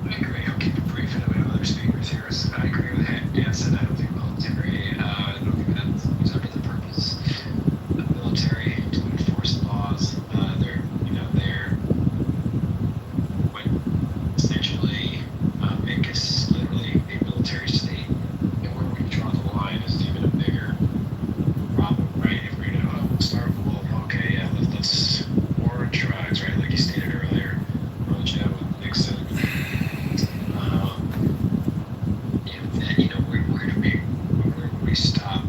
I agree. I'll keep it brief. I know we have other speakers here. So I agree with Hanson. I don't think military. I don't think that's ever the purpose of military to enforce laws. They're what essentially make us literally a military state. And where we draw the line is even a bigger problem, right? If we're gonna start with, well, okay, yeah, let's war on drugs, right? Like you stated earlier, Rocha with Nixon. Um, then where do we stop?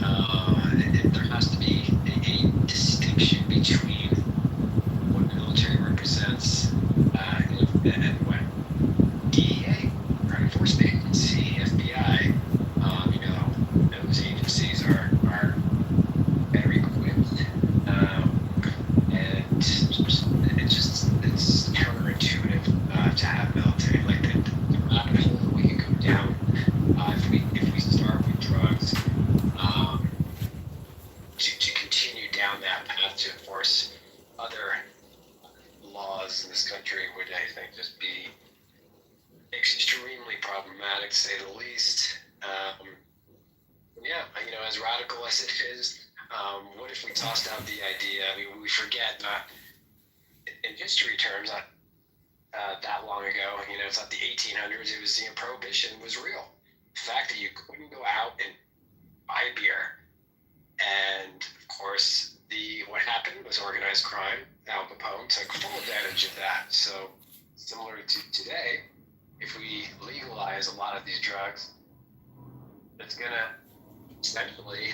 There has to be a distinction between what military represents and what DEA, our enforcement agency, FBI. Those agencies are better equipped, and it's counterintuitive to have military. Like the rabbit hole that we can go down if we start with drugs, um, to continue down that path to enforce other laws in this country would, I think, just be extremely problematic, to say the least. Yeah, as radical as it is, what if we tossed out the idea? I mean, we forget, in history terms, not that long ago. It's not the 1800s. It was, prohibition was real. The fact that you couldn't go out and buy beer, and of course, what happened was organized crime. Al Capone took full advantage of that. So, similar to today, if we legalize a lot of these drugs, it's gonna essentially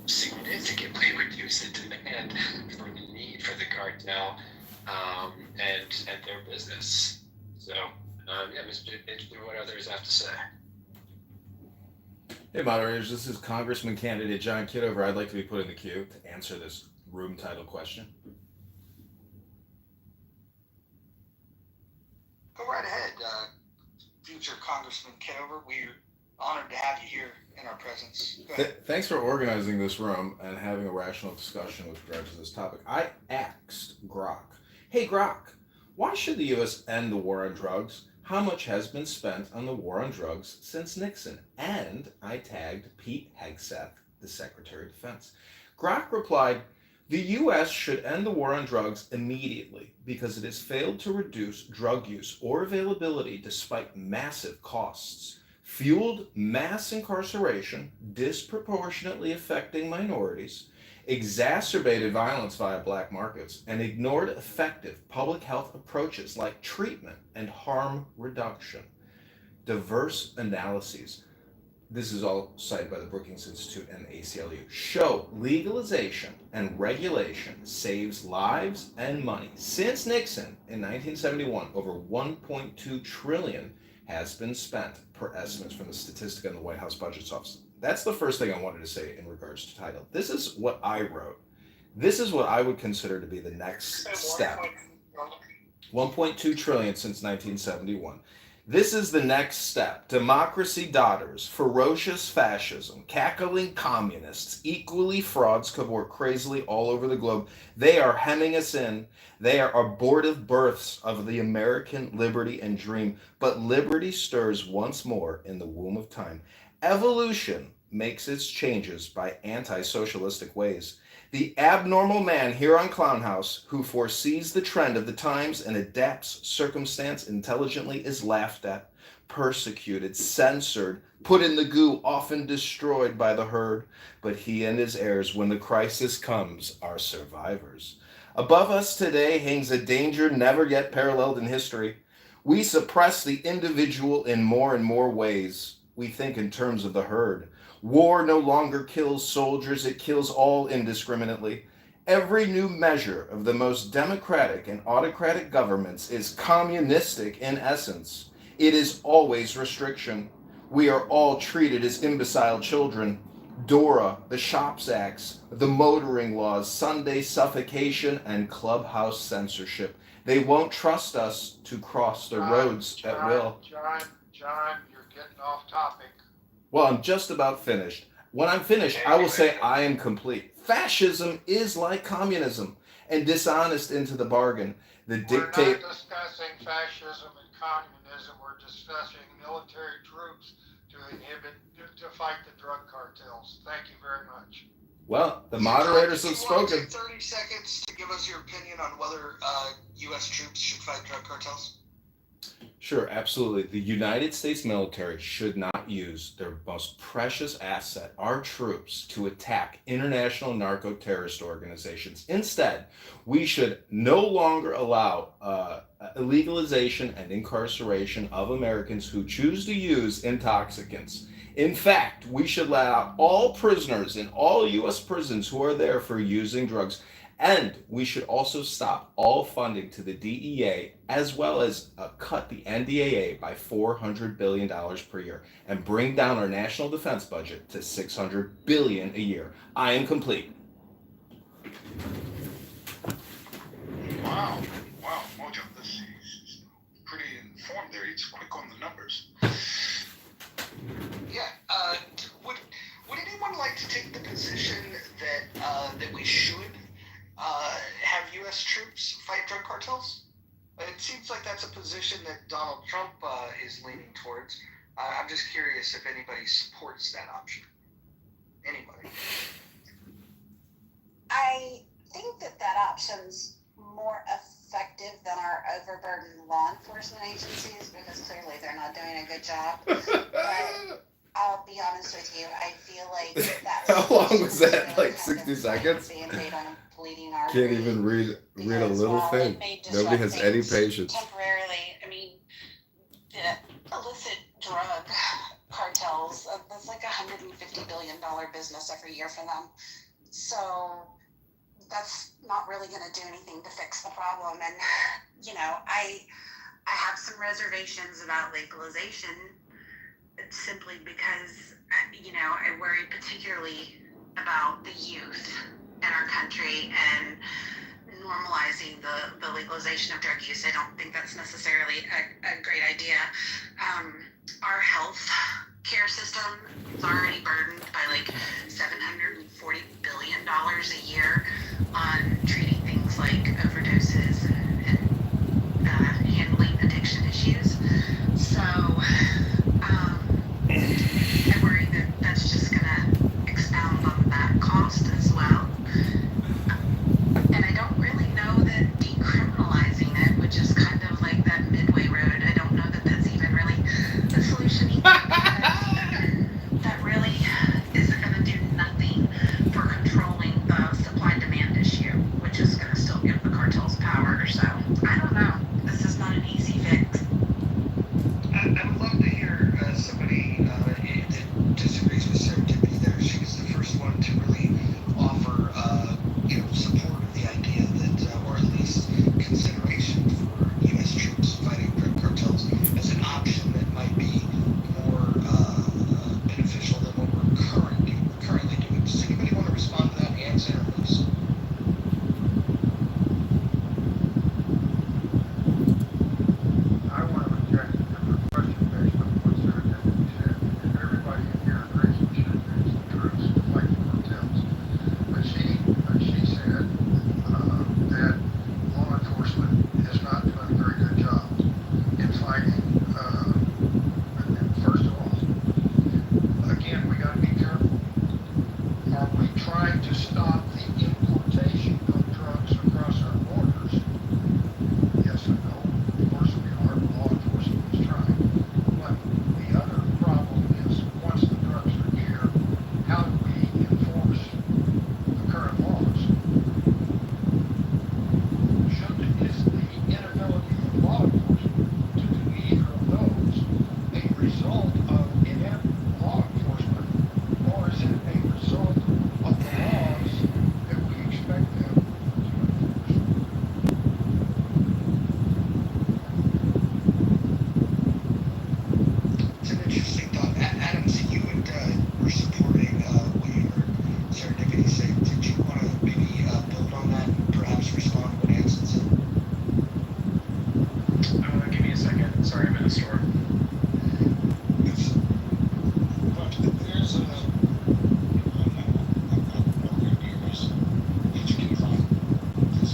significantly reduce the demand for the need for the cartel, and their business. So, yeah, Mr. Interested what others have to say. Hey, moderators, this is Congressman candidate John Kitover. I'd like to be put in the queue to answer this room title question. Go right ahead, future Congressman Kitover. We're honored to have you here in our presence. Go ahead. Thanks for organizing this room and having a rational discussion with regard to this topic. I asked Grok, hey, Grok, why should the U.S. end the war on drugs? How much has been spent on the war on drugs since Nixon? And I tagged Pete Hegseth, the Secretary of Defense. Grok replied, the U.S. should end the war on drugs immediately because it has failed to reduce drug use or availability despite massive costs, fueled mass incarceration, disproportionately affecting minorities, exacerbated violence via black markets, and ignored effective public health approaches like treatment and harm reduction. Diverse analyses, this is all cited by the Brookings Institute and the ACLU, show legalization and regulation saves lives and money. Since Nixon in 1971, over 1.2 trillion has been spent per estimates from the Statistic and the White House Budget Office. That's the first thing I wanted to say in regards to title. This is what I wrote. This is what I would consider to be the next step. 1.2 trillion since 1971. This is the next step. Democracy dotters, ferocious fascism, cackling communists, equally frauds cavort crazily all over the globe. They are hemming us in. They are abortive births of the American liberty and dream. But liberty stirs once more in the womb of time. Evolution makes its changes by anti-socialistic ways. The abnormal man here on Clown House, who foresees the trend of the times and adapts circumstance intelligently, is laughed at, persecuted, censored, put in the goo, often destroyed by the herd. But he and his heirs, when the crisis comes, are survivors. Above us today hangs a danger never yet paralleled in history. We suppress the individual in more and more ways. We think in terms of the herd. War no longer kills soldiers, it kills all indiscriminately. Every new measure of the most democratic and autocratic governments is communistic in essence. It is always restriction. We are all treated as imbecile children. DORA, the Shops Acts, the motoring laws, Sunday suffocation, and clubhouse censorship. They won't trust us to cross the roads at will. John, you're getting off topic. Well, I'm just about finished. When I'm finished, I will say I am complete. Fascism is like communism. and dishonest into the bargain. The We're not dictate. discussing fascism and communism. We're discussing military troops to fight the drug cartels. Thank you very much. Well, the So, John, moderators did have you want to spoken. take 30 seconds to give us your opinion on whether U.S. troops should fight drug cartels? Sure, absolutely. The United States military should not use their most precious asset, our troops, to attack international narco terrorist organizations. Instead, we should no longer allow illegalization and incarceration of Americans who choose to use intoxicants. In fact, we should let out all prisoners in all U.S. prisons who are there for using drugs. And we should also stop all funding to the DEA as well as cut the NDAA by $400 billion per year and bring down our national defense budget to $600 billion a year. I am complete. Wow, wow, Mojo, this is pretty informed there. He's quick on the numbers. Yeah. Would anyone like to take the position that we should have U.S. troops fight drug cartels? It seems like that's a position that Donald Trump is leaning towards. I'm just curious if anybody supports that option. Anybody? I think that option's more effective than our overburdened law enforcement agencies because clearly they're not doing a good job. But I'll be honest with you, I feel like that. How long was that? Like 60 seconds? Band-aid on a bleeding artery. Can't even read a Because little while thing. it may Nobody disrupt has any things patience. temporarily, I mean, the illicit drug cartels, that's like $150 billion business every year for them. So that's not really going to do anything to fix the problem. And, I have some reservations about legalization simply because, I worry particularly about the youth in our country and normalizing the legalization of drug use. I don't think that's necessarily a great idea. Our health care system is already burdened by like $740 billion a year on treating things like overdoses and handling addiction issues. So I worry that that's just going to expound on that cost as well. And I don't really know that decriminalizing it, which is kind of like that midway road, I don't know that that's even really the solution either, because that really isn't going to do nothing for controlling the supply-demand issue, which is going to still give the cartels power. So I don't know. This is not an easy fix. I would love to hear somebody that disagrees with serendipity there. She was the first one to really offer, support of the idea that, or at least consideration for U.S. troops fighting drug cartels as an option that might be more beneficial than what we're currently doing. Does anybody want to respond to that? Hands in or loose? I want to object to the question based on what Serendipity said. If everybody in here agrees we should use the troops to fight the cartels, but she said that law enforcement is not doing a very good job in fighting. First of all, again, we got to be careful. Are we trying to stop the importation of drugs across our borders? Yes and no. Of course we are. Law enforcement is trying. But the other problem is once the drugs are here, how do we enforce the current laws? Is the inability of law enforcement to do either of those a result of inadequate law enforcement, or is it a result of the laws that we expect them to enforce? It's an interesting thought. Adam, so you were supporting what you heard Serendipity say. Did you want to maybe build on that and perhaps respond to what Hanson said? Give me a second. Sorry, I'm in a store. It's, but there's a, I'm not going to be erased. HK5. This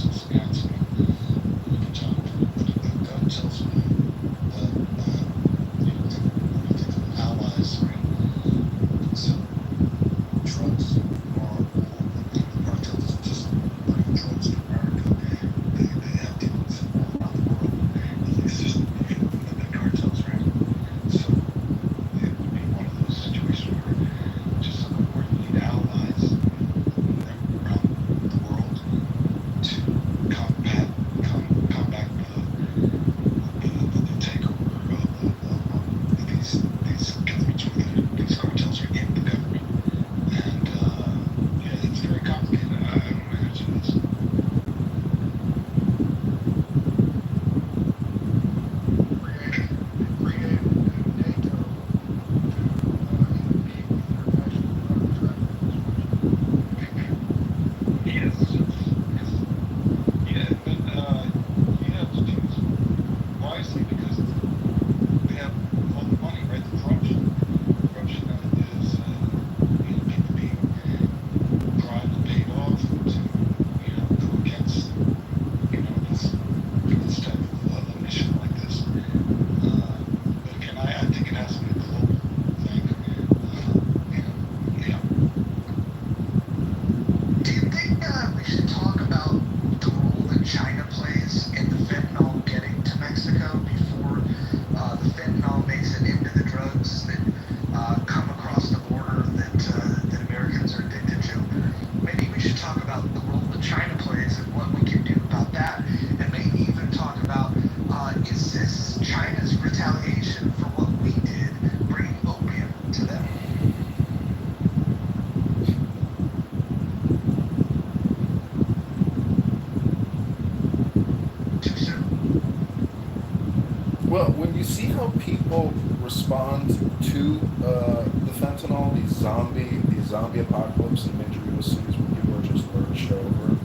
Well, when you see how people respond to the fentanyl, these zombie apocalypse in major U.S. cities where people are just lurched over,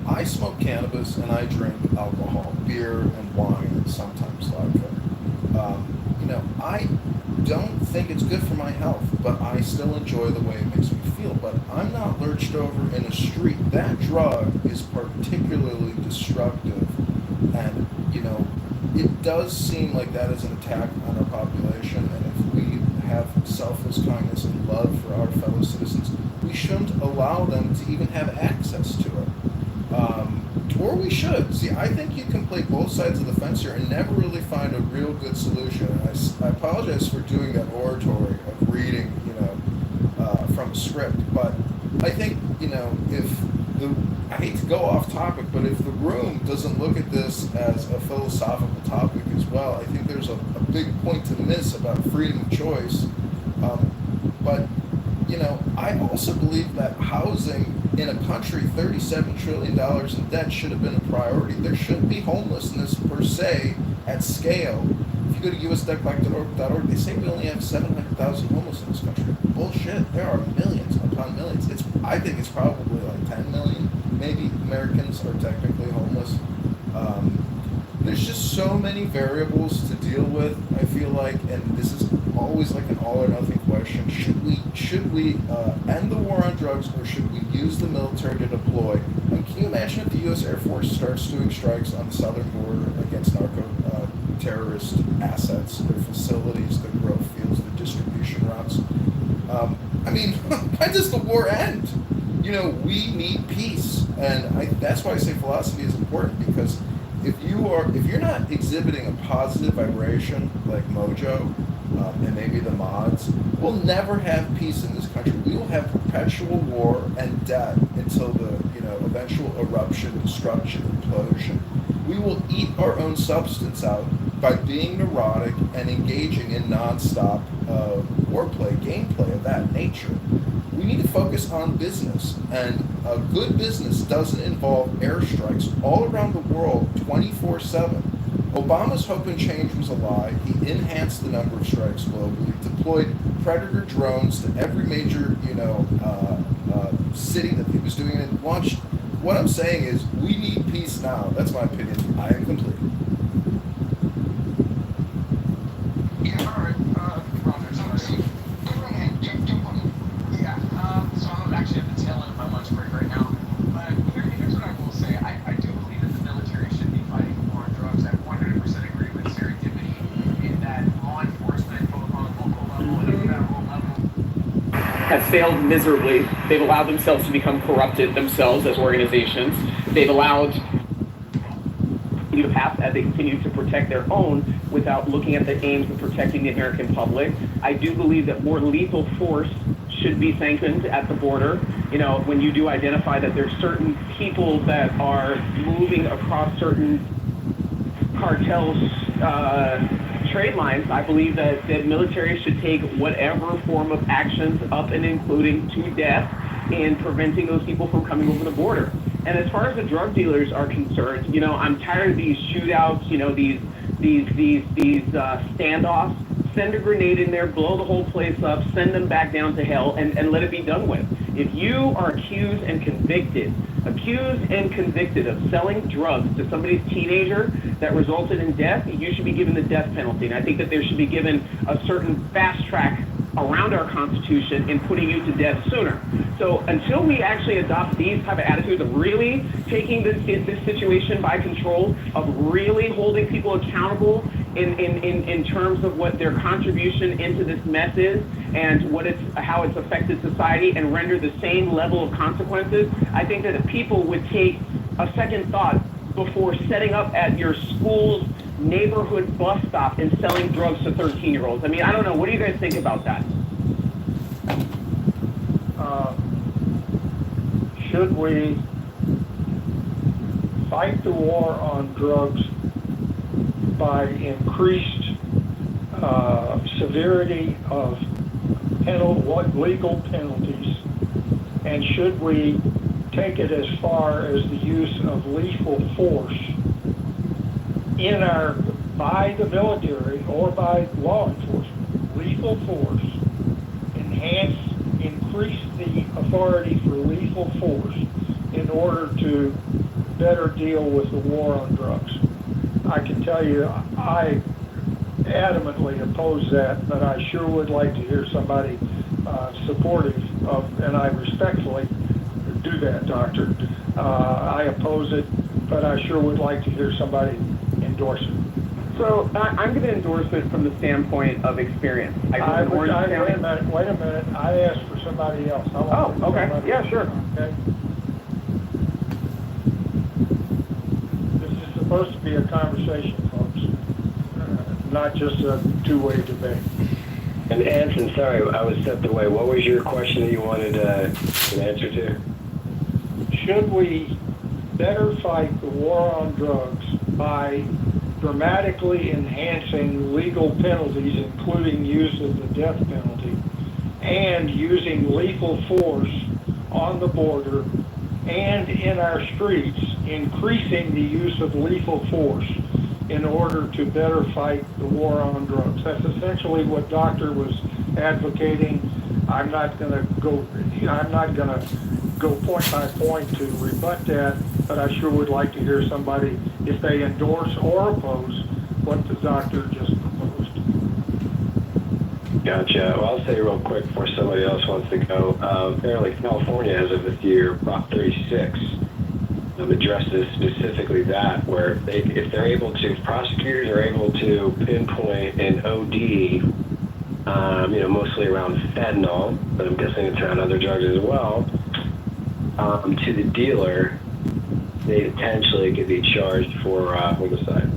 I smoke cannabis and I drink alcohol, beer and wine, and sometimes vodka. I don't think it's good for my health, but I still enjoy the way it makes me feel. But I'm not lurched over in a street. That drug is particularly destructive, and it does seem like that is an attack on our population. And if we have selfless kindness and love for our fellow citizens, we shouldn't allow them to even have access to it. Or we should. See, I think you can play both sides of the fence here and never really find a real good solution. And I apologize for doing that oratory of reading, from a script. But I think, I hate to go off topic, but if the room doesn't look at this as a philosophical topic as well, I think there's a big point to miss about freedom of choice. But I also believe that housing in a country $37 trillion in debt should have been a priority. There shouldn't be homelessness per se at scale. If you go to usdebt.org, they say we only have 700,000 homeless in this country. Bullshit. There are millions upon millions. I think it's probably like 10 million, maybe, Americans are technically homeless. There's just so many variables to deal with, I feel like, and this is always like an all or nothing question. Should we end the war on drugs, or should we use the military to deploy? And can you imagine if the U.S. Air Force starts doing strikes on the southern border against terrorist assets, their facilities, their growth fields, their distribution routes? When does the war end? We need peace, and that's why I say philosophy is important, because if you're not exhibiting a positive vibration like Mojo and maybe the mods, we'll never have peace in this country. We will have perpetual war and debt until the eventual eruption, destruction, implosion. We will eat our own substance out by being neurotic and engaging in nonstop warplay, gameplay of that nature. We need to focus on business, and a good business doesn't involve airstrikes all around the world 24/7. Obama's hope and change was a lie. He enhanced the number of strikes globally, deployed Predator drones to every major city that he was doing it and launched. What I'm saying is we need peace now. That's my opinion. I am complete. Yeah, all right. Roger, sorry. Go right ahead. Jump on it. Yeah, so I'm actually at the tail end of my lunch break right now. But here's what I will say. I do believe that the military should be fighting the war on drugs. I 100% agree with serendipity in that law enforcement, both on a local level and a federal level, have failed miserably. They've allowed themselves to become corrupted themselves as organizations. They've allowed to pass as they continue to protect their own without looking at the aims of protecting the American public. I do believe that more lethal force should be sanctioned at the border. When you do identify that there's certain people that are moving across certain cartels trade lines, I believe that the military should take whatever form of actions up and including to death in preventing those people from coming over the border. And as far as the drug dealers are concerned, I'm tired of these shootouts, these standoffs. Send a grenade in there, blow the whole place up, send them back down to hell, and let it be done with. If you are accused and convicted of selling drugs to somebody's teenager that resulted in death, you should be given the death penalty. And I think that there should be given a certain fast track around our Constitution in putting you to death sooner. So until we actually adopt these type of attitudes of really taking this situation by control, of really holding people accountable in terms of what their contribution into this mess is and how it's affected society, and render the same level of consequences, I think that the people would take a second thought before setting up at your school's neighborhood bus stop and selling drugs to 13-year-olds. I don't know. What do you guys think about that? Should we fight the war on drugs by increased severity of legal penalties, and should we take it as far as the use of lethal force in our by the military or by law enforcement, lethal force, increase the authority for lethal force in order to better deal with the war on drugs. I can tell you, I adamantly oppose that, but I sure would like to hear somebody supportive of, and I respectfully do that, Doctor. I oppose it, but I sure would like to hear somebody endorse it. So I'm going to endorse it from the standpoint of experience. Wait a minute. I asked for somebody else. Okay. Yeah, sure. Okay. This is supposed to be a conversation, folks, not just a two-way debate. And Anson, sorry, I was stepped away. What was your question that you wanted an answer to? Should we better fight the war on drugs by dramatically enhancing legal penalties, including use of the death penalty, and using lethal force on the border and in our streets, increasing the use of lethal force in order to better fight the war on drugs? That's essentially what Doctor was advocating. I'm not going to go point by point to rebut that, but I sure would like to hear somebody, if they endorse or oppose what the doctor just proposed. Gotcha. Well, I'll say real quick before somebody else wants to go. Apparently, California, as of this year, Prop 36 addresses specifically that, where if they're able to, prosecutors are able to pinpoint an OD, mostly around fentanyl, but I'm guessing it's around other drugs as well, to the dealer, they potentially could be charged for homicide,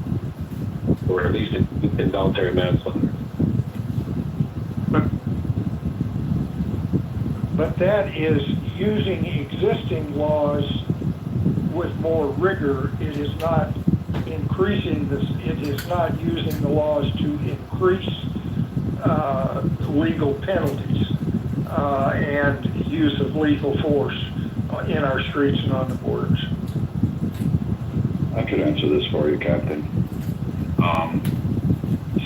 or at least involuntary manslaughter. But that is using existing laws with more rigor. It is not increasing this. It is not using the laws to increase legal penalties and use of lethal force in our streets and on the borders. I could answer this for you, Captain.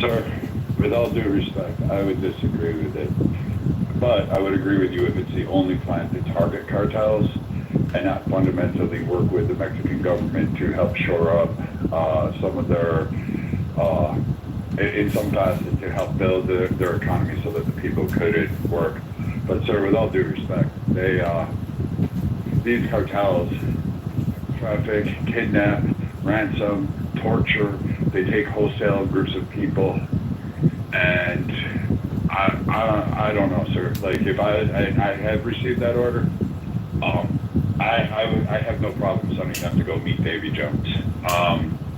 Sir, with all due respect, I would disagree with it. But I would agree with you if it's the only plan to target cartels and not fundamentally work with the Mexican government to help shore up some of their, in some facets, to help build their economy so that the people could work. But sir, with all due respect, these cartels traffic, kidnap, ransom, torture. They take wholesale groups of people, and I don't know, sir. Like if I have received that order, I have no problem sending them to go meet Davy Jones,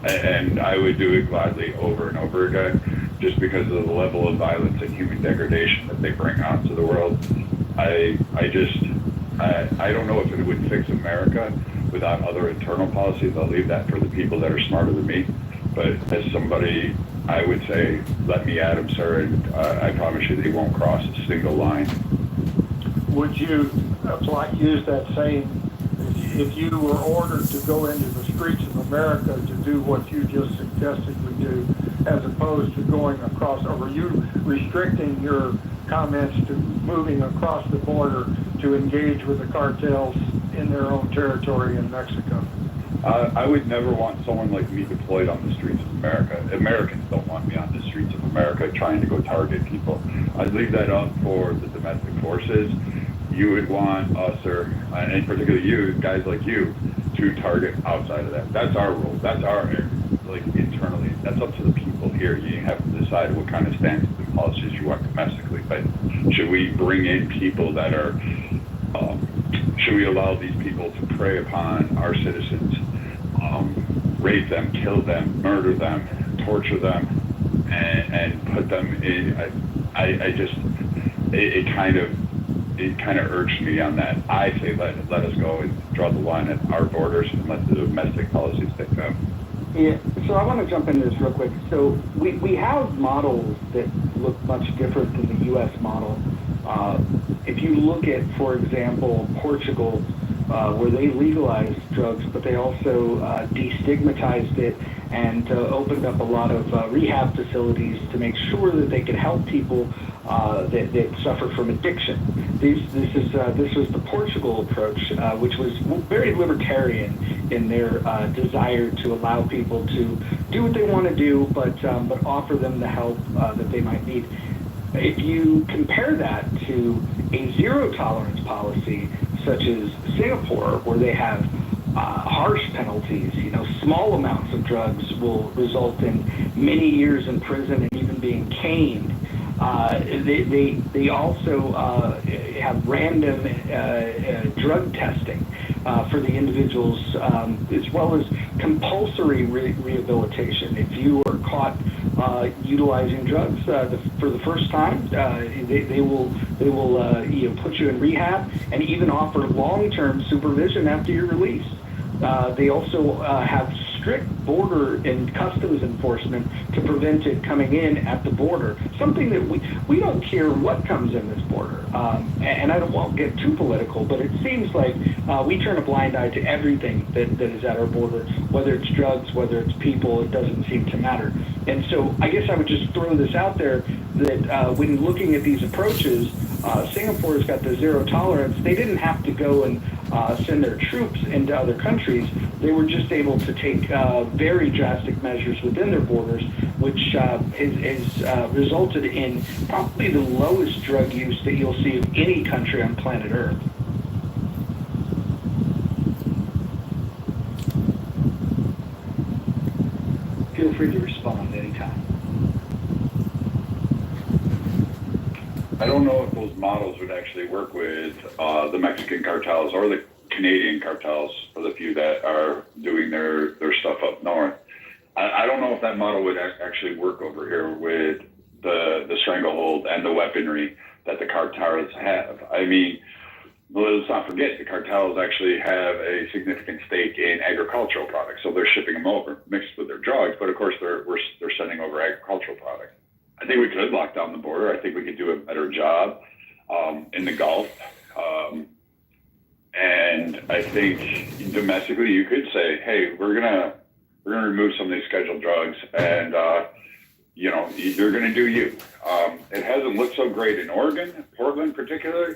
and I would do it gladly over and over again, just because of the level of violence and human degradation that they bring onto the world. I don't know if it would fix America without other internal policies. I'll leave that for the people that are smarter than me. But as somebody, I would say, let me at them, sir, and I promise you they won't cross a single line. Would you use that same, if you were ordered to go into the streets of America to do what you just suggested we do, as opposed to going across, or were you restricting your comments to moving across the border to engage with the cartels in their own territory in Mexico? I would never want someone like me deployed on the streets of America. Americans don't want me on the streets of America trying to go target people. I'd leave that up for the domestic forces. You would want us, or and particularly you, guys like you, to target outside of that. That's our role. That's our area. Like internally. That's up to the people here. You have to decide what kind of stances and policies you want domestically. But should we bring in people that are, should we allow these people to prey upon our citizens, rape them, kill them, murder them, torture them, and put them in, it kind of urged me on that. I say let us go and draw the line at our borders and let the domestic policies take them. Yeah, so I want to jump into this real quick. So we have models that look much different than the U.S. model. If you look at, for example, Portugal, where they legalized drugs, but they also destigmatized it and opened up a lot of rehab facilities to make sure that they could help people that suffer from addiction. This was the Portugal approach, which was very libertarian in their desire to allow people to do what they want to do, but offer them the help that they might need. If you compare that to a zero tolerance policy, such as Singapore, where they have harsh penalties, small amounts of drugs will result in many years in prison and even being caned. They also have random drug testing for the individuals, as well as compulsory rehabilitation. If you are caught utilizing drugs for the first time, they will put you in rehab and even offer long-term supervision after you're released. They also have strict border and customs enforcement to prevent it coming in at the border. Something that we don't care what comes in this border. And I won't get too political, but it seems like we turn a blind eye to everything that is at our border, whether it's drugs, whether it's people, it doesn't seem to matter. And so I guess I would just throw this out there that when looking at these approaches, Singapore's got the zero tolerance. They didn't have to go and send their troops into other countries. They were just able to take very drastic measures within their borders, which has resulted in probably the lowest drug use that you'll see of any country on planet Earth. Feel free to respond anytime. I don't know if those models would actually work with the Mexican cartels or the Canadian cartels, for the few that are doing their stuff up north. I don't know if that model would actually work over here with the stranglehold and the weaponry that the cartels have. I mean, let's not forget, the cartels actually have a significant stake in agricultural products, so they're shipping them over mixed with their drugs, but of course they're sending over agricultural products. I think we could lock down the border. I think we could do a better job in the Gulf. And I think domestically you could say, hey, we're gonna remove some of these scheduled drugs, and you're gonna do you. It hasn't looked so great in Oregon, Portland particularly.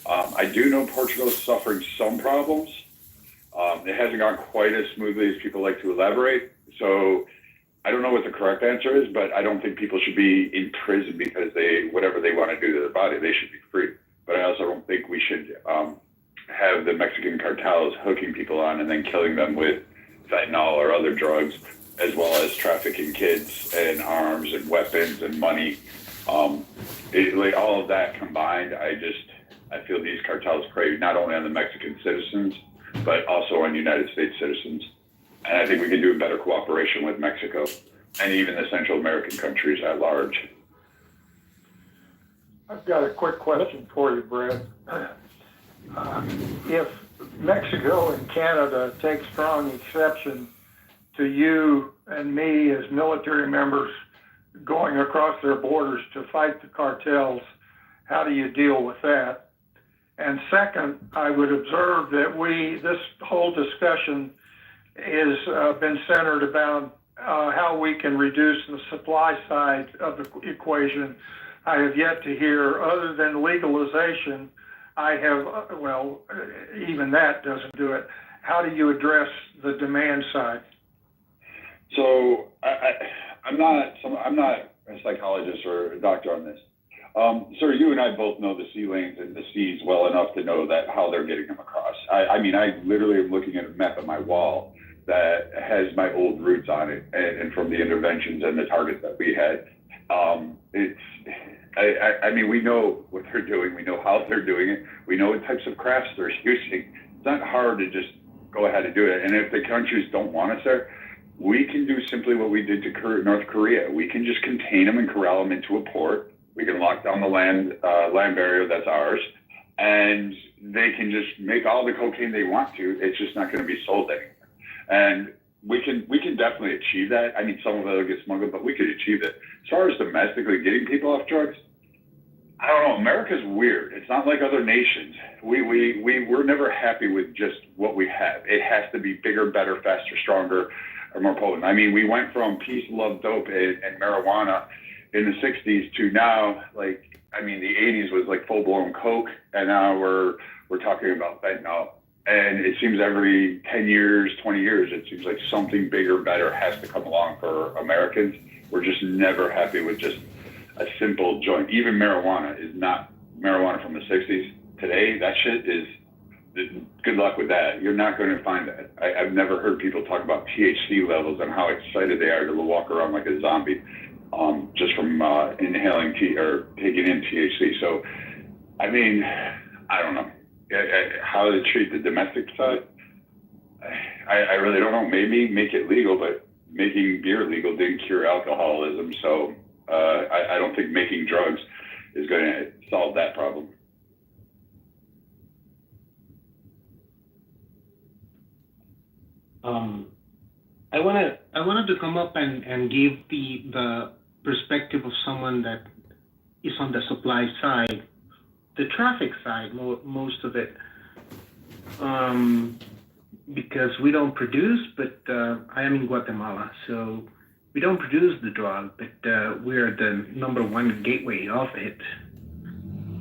I do know Portugal is suffering some problems. It hasn't gone quite as smoothly as people like to elaborate. So I don't know what the correct answer is, but I don't think people should be in prison because whatever they want to do to their body, they should be free. But I also don't think we should have the Mexican cartels hooking people on and then killing them with fentanyl or other drugs, as well as trafficking kids and arms and weapons and money. Like all of that combined, I feel these cartels prey not only on the Mexican citizens, but also on United States citizens. And I think we can do a better cooperation with Mexico and even the Central American countries at large. I've got a quick question for you, Brad. If Mexico and Canada take strong exception to you and me as military members going across their borders to fight the cartels, how do you deal with that? And second, I would observe that this whole discussion has been centered about how we can reduce the supply side of the equation. I have yet to hear, other than legalization, even that doesn't do it. How do you address the demand side? So I'm not a psychologist or a doctor on this. Sir, you and I both know the sea lanes and the seas well enough to know that how they're getting them across. I mean, I literally am looking at a map on my wall that has my old routes on it, and from the interventions and the targets that we had. I mean, we know what they're doing. We know how they're doing it. We know what types of crafts they're using. It's not hard to just go ahead and do it. And if the countries don't want us there, we can do simply what we did to North Korea. We can just contain them and corral them into a port. We can lock down the land barrier that's ours, and they can just make all the cocaine they want to. It's just not going to be sold anymore. And we can definitely achieve that. I mean, some of it will get smuggled, but we could achieve it. As far as domestically getting people off drugs, I don't know. America's weird. It's not like other nations. We're never happy with just what we have. It has to be bigger, better, faster, stronger, or more potent. I mean, we went from peace, love, dope, and marijuana in the 60s to now, like, I mean, the 80s was like full-blown coke, and now we're talking about fentanyl. And it seems every 10 years, 20 years, it seems like something bigger, better has to come along for Americans. We're just never happy with just a simple joint. Even marijuana is not marijuana from the 60s. Today, that shit is, good luck with that. You're not going to find that. I've never heard people talk about THC levels and how excited they are to walk around like a zombie just from inhaling or taking in THC. So, I mean, I don't know. How to treat the domestic side, I really don't know. Maybe make it legal, but making beer legal didn't cure alcoholism. So I don't think making drugs is going to solve that problem. I wanted to come up and give the perspective of someone that is on the supply side, the traffic side, most of it, because we don't produce, but I am in Guatemala, so we don't produce the drug, but we are the number one gateway of it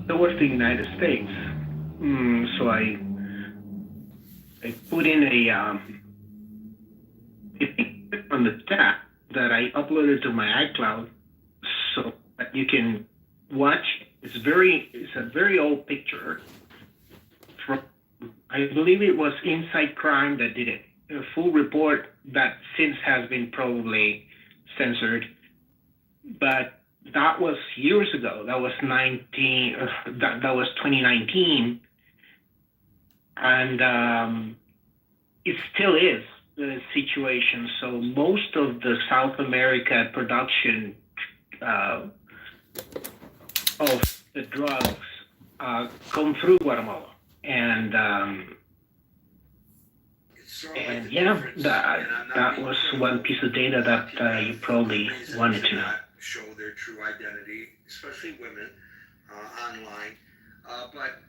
towards the United States. So I put in a picture on the chat that I uploaded to my iCloud, so that you can watch. It's a very old picture from, I believe it was Inside Crime that did it. A full report that since has been probably censored, but that was years ago. That was 2019, and it still is the situation. So most of the South America production of the drugs come through Guatemala, and yeah, that was one piece of data that you probably wanted to know. Show their true identity, especially women online, but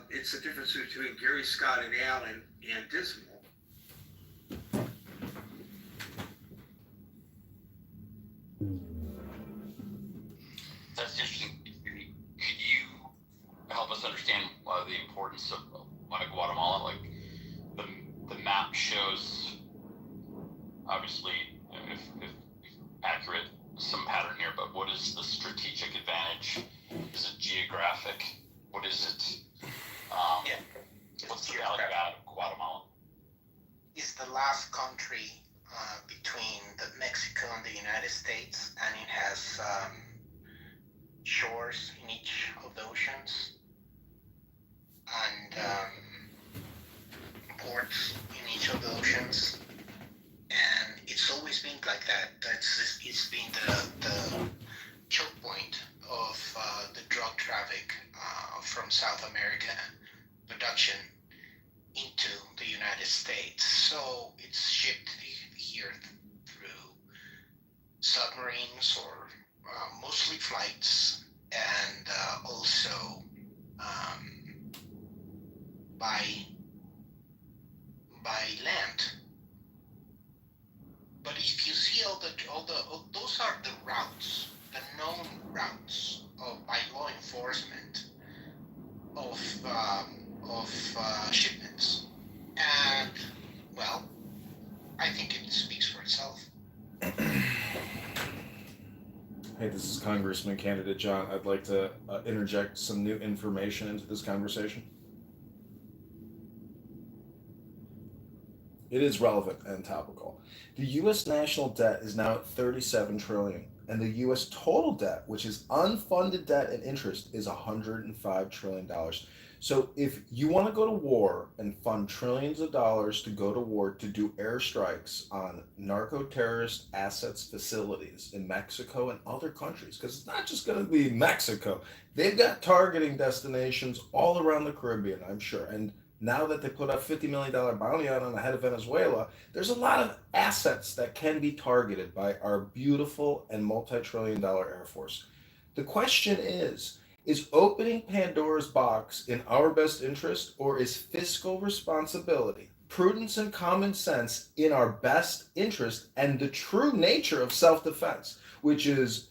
it's the difference between Gary Scott and Allen and Dismal. That's interesting. Could you help us understand the importance of Guatemala? Like the map shows, obviously, if accurate, some pattern here, but what is the strategic advantage? Is it geographic? What is it? What's the value add of Guatemala? It's the last country between Mexico and the United States, and it has shores in each of the oceans and ports in each of the oceans, and it's always been like that. It's been the choke point of the drug traffic from South America production into the United States. So it's shipped here through submarines or mostly flights, and also by land. But if you see all those are the routes, the known routes by law enforcement of shipments, and well, I think it speaks for itself. Hey, this is Congressman candidate John. I'd like to interject some new information into this conversation. It is relevant and topical. The U.S. national debt is now at $37 trillion, and the U.S. total debt, which is unfunded debt and interest, is $105 trillion. So if you want to go to war and fund trillions of dollars to go to war to do airstrikes on narco-terrorist assets facilities in Mexico and other countries, because it's not just going to be Mexico. They've got targeting destinations all around the Caribbean, I'm sure. And now that they put a $50 million bounty on the head of Venezuela, there's a lot of assets that can be targeted by our beautiful and multi-trillion-dollar Air Force. The question is, Is opening Pandora's box in our best interest, or is fiscal responsibility, prudence, and common sense in our best interest and the true nature of self defense, which is,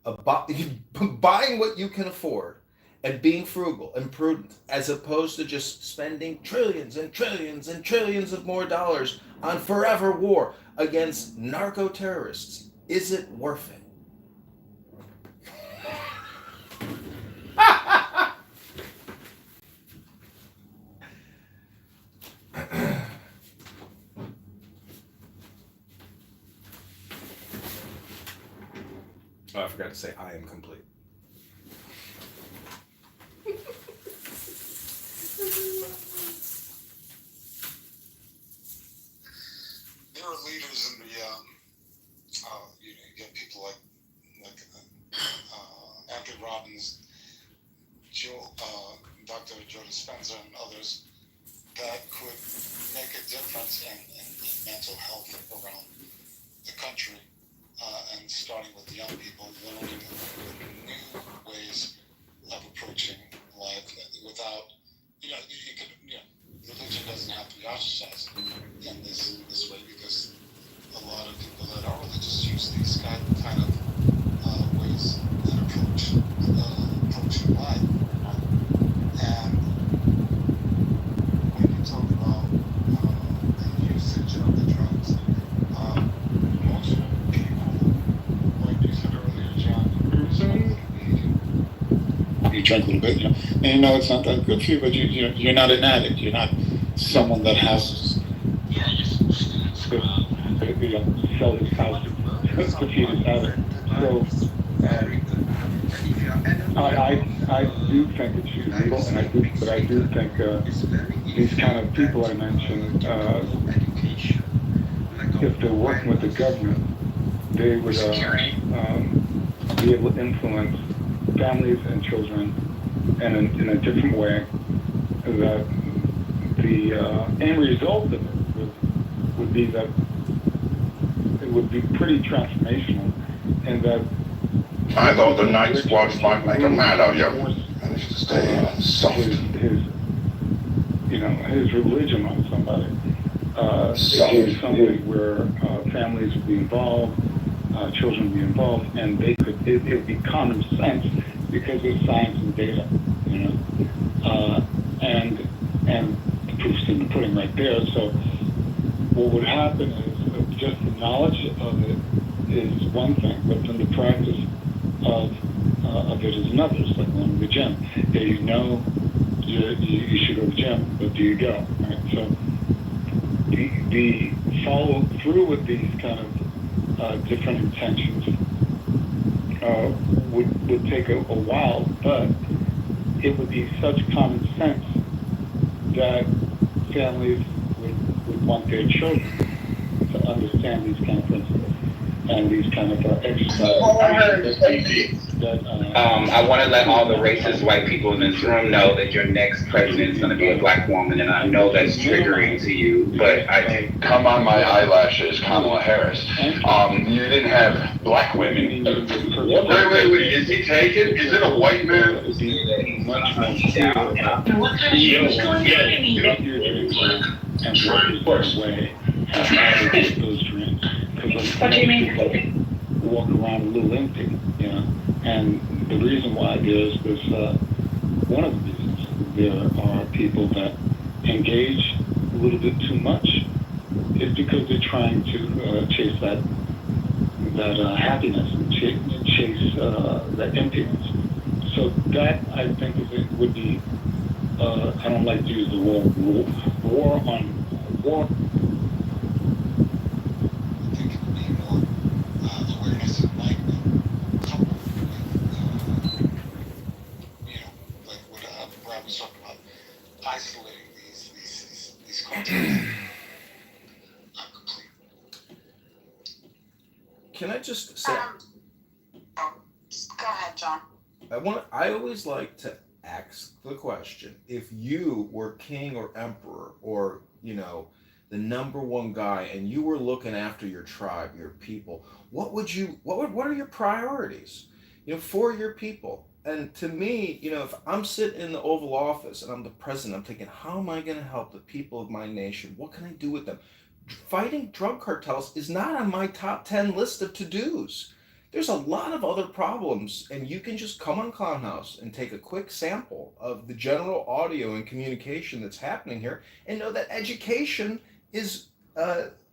buying what you can afford and being frugal and prudent, as opposed to just spending trillions and trillions and trillions of more dollars on forever war against narco terrorists? Is it worth it? Oh, I forgot to say I am complete. There are leaders in the, you get people like Andrew Robbins, Dr. Joe Dispenza, and others that could make a difference in mental health around the country, and starting with the young people, learning new ways of approaching life without, religion doesn't have to be ostracized in this way, because a lot of people that are religious use these kind of ways and approaching life. And when you talk about the usage of the drugs, most people, like you said earlier, John, you drink a little bit, and it's not that good for you, but you're not an addict. You're not someone that has sell his house to feed his habit. So I do think it's illegal, and I do think these kind of people I mentioned, if they're working with the government, they would be able to influence families and children in a different way, that the end result of it would be that it would be pretty transformational, and that I thought the night's watch might make a man of you. Managed to stay soft. His religion on somebody. It was something where families would be involved, children would be involved, and it would be common sense because it's science and data, and the proof's in the pudding right there. So what would happen is just the knowledge of it is one thing, but then the practice of it is another. It's like going to the gym. Yeah, you should go to the gym, but do you go? Right? So the follow through with these kind of different intentions would take a while, but it would be such common sense that families would want their children to understand these kind of principles and these kind of exercises. I want to let all the racist white people in this room know that your next president is going to be a black woman, and I know that's triggering to you, but I come on my eyelashes, Kamala Harris. You didn't have black women. Wait, is he taken? Is it a white man? Much more clear way those dreams. What do you mean? Walk around a little empty, and the reason why there's this, one of the reasons there are people that engage a little bit too much is because they're trying to chase that happiness and chase that emptiness. So that, I think, would be, I don't like to use the word war. I think it would be more awareness of coupled with, like what Brad was talking about, isolating these concepts. I'm complete. Can I just say? Go ahead, John. I always like to ask the question: if you were king or emperor, or the number one guy, and you were looking after your tribe, your people, what are your priorities, for your people? And to me, if I'm sitting in the Oval Office and I'm the president, I'm thinking, how am I going to help the people of my nation? What can I do with them? Fighting drug cartels is not on my top 10 list of to-dos. There's a lot of other problems, and you can just come on Clown House and take a quick sample of the general audio and communication that's happening here and know that education is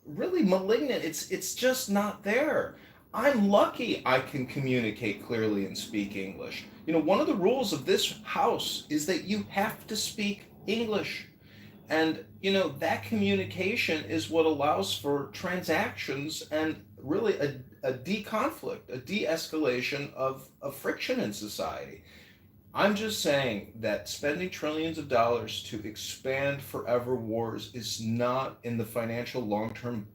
really malignant. It's just not there. I'm lucky I can communicate clearly and speak English. One of the rules of this house is that you have to speak English. And, that communication is what allows for transactions and really a de-conflict, a de-escalation of friction in society. I'm just saying that spending trillions of dollars to expand forever wars is not in the financial long-term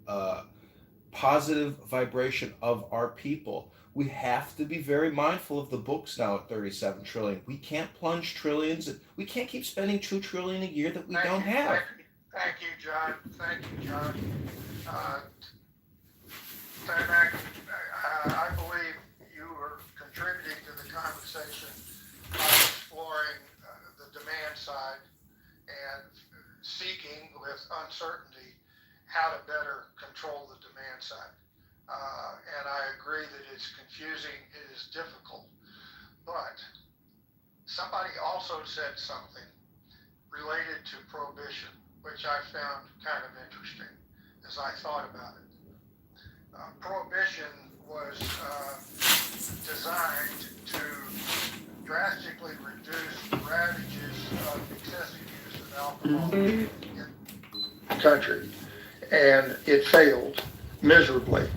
positive vibration of our people. We have to be very mindful of the books now at 37 trillion. We can't plunge trillions. We can't keep spending 2 trillion a year that we don't have. Thank you, John. Thank you, John. Mac, I believe you are contributing to the conversation by exploring the demand side and seeking with uncertainty how to better control the demand side. And I agree that it's confusing, it is difficult, but somebody also said something related to prohibition, which I found kind of interesting as I thought about it. Prohibition was designed to drastically reduce the ravages of excessive use of alcohol in the country, and it failed miserably.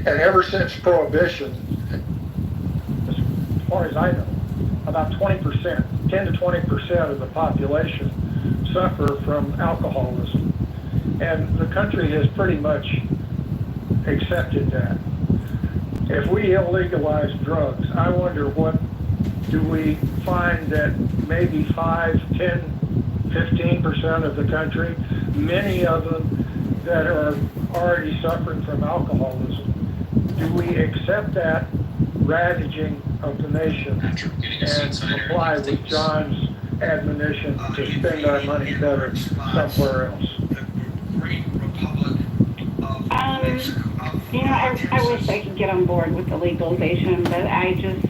And ever since Prohibition, as far as I know, about 20%, 10 to 20% of the population suffer from alcoholism. And the country has pretty much accepted that. If we illegalize drugs, I wonder what do we find that maybe 5, 10, 15% of the country, many of them that are already suffering from alcoholism, do we accept that ravaging of the nation and comply with John's admonition to spend our money better somewhere else? I wish I could get on board with the legalization, but I just,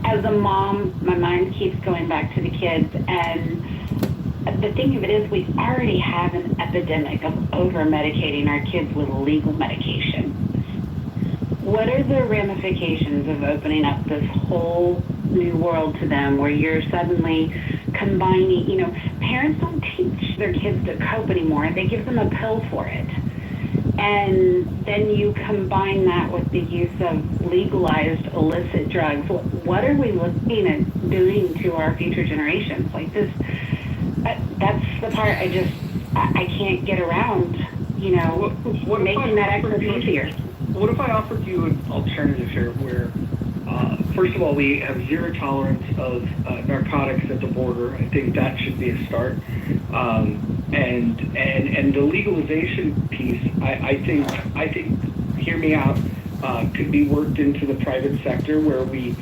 as a mom, my mind keeps going back to the kids. And the thing of it is, we already have an epidemic of over-medicating our kids with illegal medication. What are the ramifications of opening up this whole new world to them where you're suddenly combining, parents don't teach their kids to cope anymore. They give them a pill for it. And then you combine that with the use of legalized illicit drugs. What are we looking at doing to our future generations? Like this, that's the part I can't get around, making that access easier. What if I offered you an alternative here where, first of all, we have zero tolerance of narcotics at the border. I think that should be a start. And the legalization piece, I think, hear me out, could be worked into the private sector where we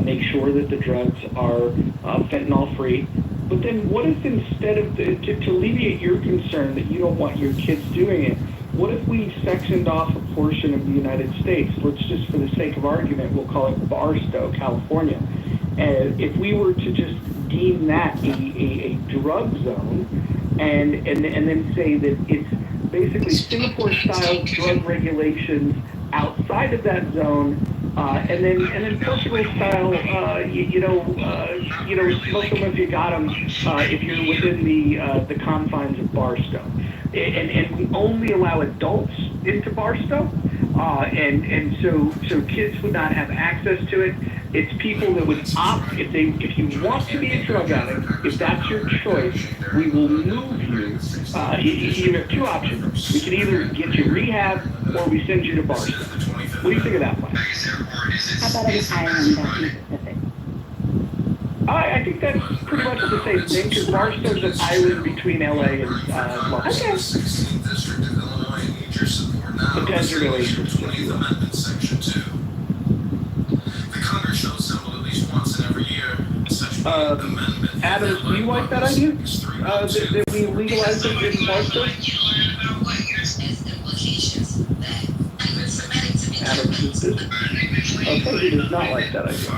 make sure that the drugs are fentanyl free. But then what if instead of, to alleviate your concern that you don't want your kids doing it, what if we sectioned off a portion of the United States? Let's just, for the sake of argument, we'll call it Barstow, California. And if we were to just deem that a drug zone, and then say that it's basically Singapore-style drug regulations outside of that zone, and then Portugal-style, smoke them if you got them, if you're within the confines of Barstow. And we only allow adults into Barstow, and so kids would not have access to it. It's people that would opt, if you want to be a drug addict, if that's your choice, we will move you. You have two options. We can either get you rehab or we send you to Barstow. What do you think of that plan? How about an island out in the Pacific? I think that's pretty much the same thing, because Barstow's an island between LA and Los Angeles. The desert oasis. The Congress shall assemble at least once in every year. Adams, do you like that idea? That we legalize it in Barstow? Adams is busy. Okay, he does not like that idea.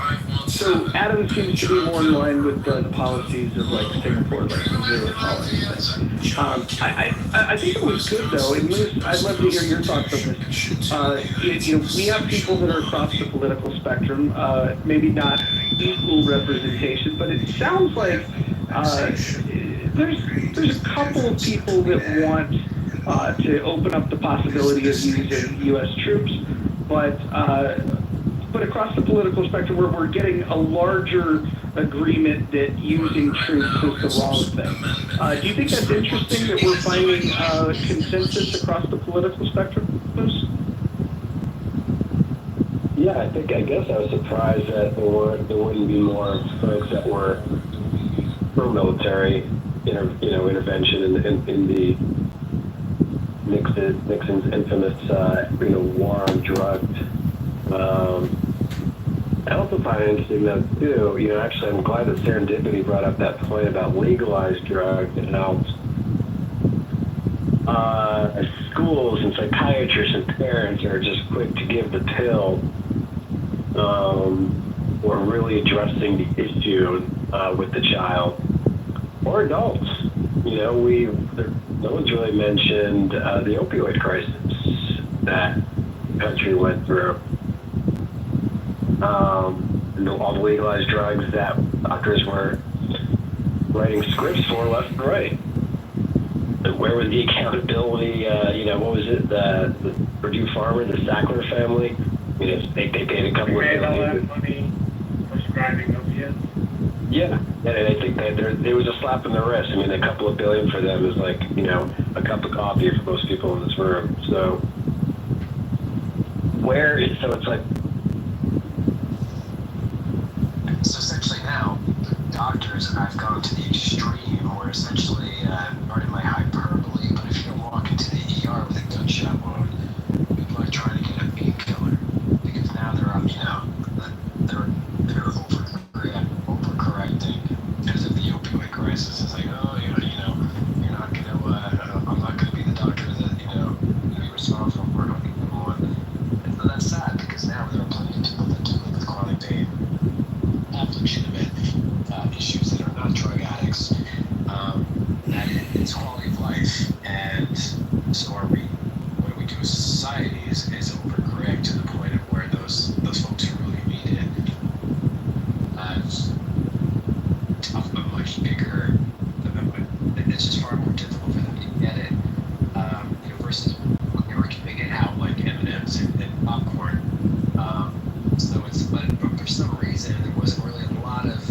So Adams seems to be more in line with the policies of like Singapore, like the zero tolerance thing. I think it was good though, and Moose, I'd love to hear your thoughts on this. We have people that are across the political spectrum, maybe not equal representation, but it sounds like there's a couple of people that want to open up the possibility of using U.S. troops, but across the political spectrum, we're getting a larger agreement that using troops is the wrong thing. Do you think that's interesting that we're finding consensus across the political spectrum? Yeah, I guess I was surprised that there wouldn't be more folks that were pro-military, intervention in the Nixon's infamous, war on drugs. I also find it interesting though too. Actually, I'm glad that Serendipity brought up that point about legalized drugs and how schools and psychiatrists and parents are just quick to give the pill. Or really addressing the issue with the child or adults. No one's really mentioned the opioid crisis that the country went through. All the legalized drugs that doctors were writing scripts for left and right. And where was the accountability? What was it? The Purdue farmer, the Sackler family. They paid a couple of million. Money prescribing opiates. Yeah, and I think that there was a slap in the wrist. A couple of billion for them is like, a cup of coffee for most people in this room. So it's like. So essentially now, doctors have gone to the extreme where essentially, pardon my hyperbole, but if you walk into the ER with a gunshot wound, people are trying to get a painkiller because now they're overcorrecting because of the opioid crisis. It's like, oh, you're not gonna, I'm not gonna be the doctor that be responsible for everyone. And so that's sad because now there are plenty of people that deal with chronic pain, have legitimate issues that are not drug addicts. That it's quality of life, and so what we do as a society is overcorrect to the point of where those folks who really need it have a much bigger. It's just far more difficult for them to get it. Versus when we were giving it out like M&Ms and popcorn. So it's but for some reason there wasn't really a lot of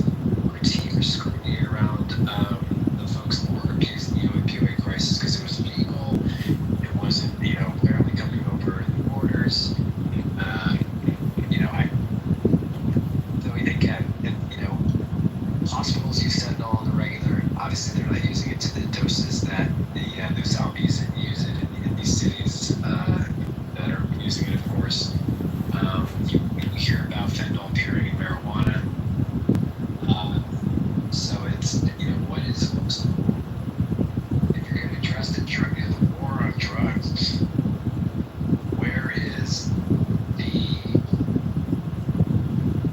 critique or scrutiny around the folks who were abusing the opioid crisis because it was legal. It wasn't barely coming over the borders. Hospitals use fentanyl on the regular. Obviously, they're not using it to the doses that the zombies use it in these cities that are using it, of course. You hear about fentanyl appearing in marijuana. So it's, what is, if you're going to address the war on drugs, where is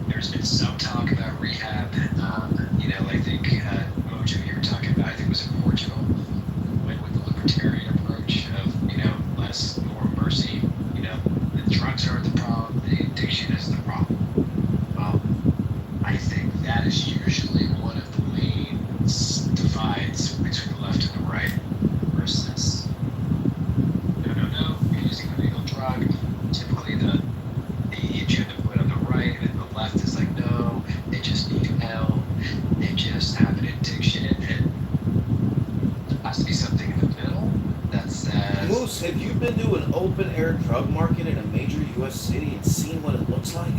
there's been some talk about rehab. I think Mojo you were talking about, I think it was in Portugal, went with the libertarian approach of less, more mercy. The drugs are the problem, the addiction is the problem. Well, I think that is usually one of the main divides between the left and the right versus no, you're using a legal drug. Typically the agenda put on the right and the left is like, no, they just need help. They just have an addiction, and there has to be something in the middle that says. Moose, have you been to an open air drug market in a major U.S. city and seen what it looks like?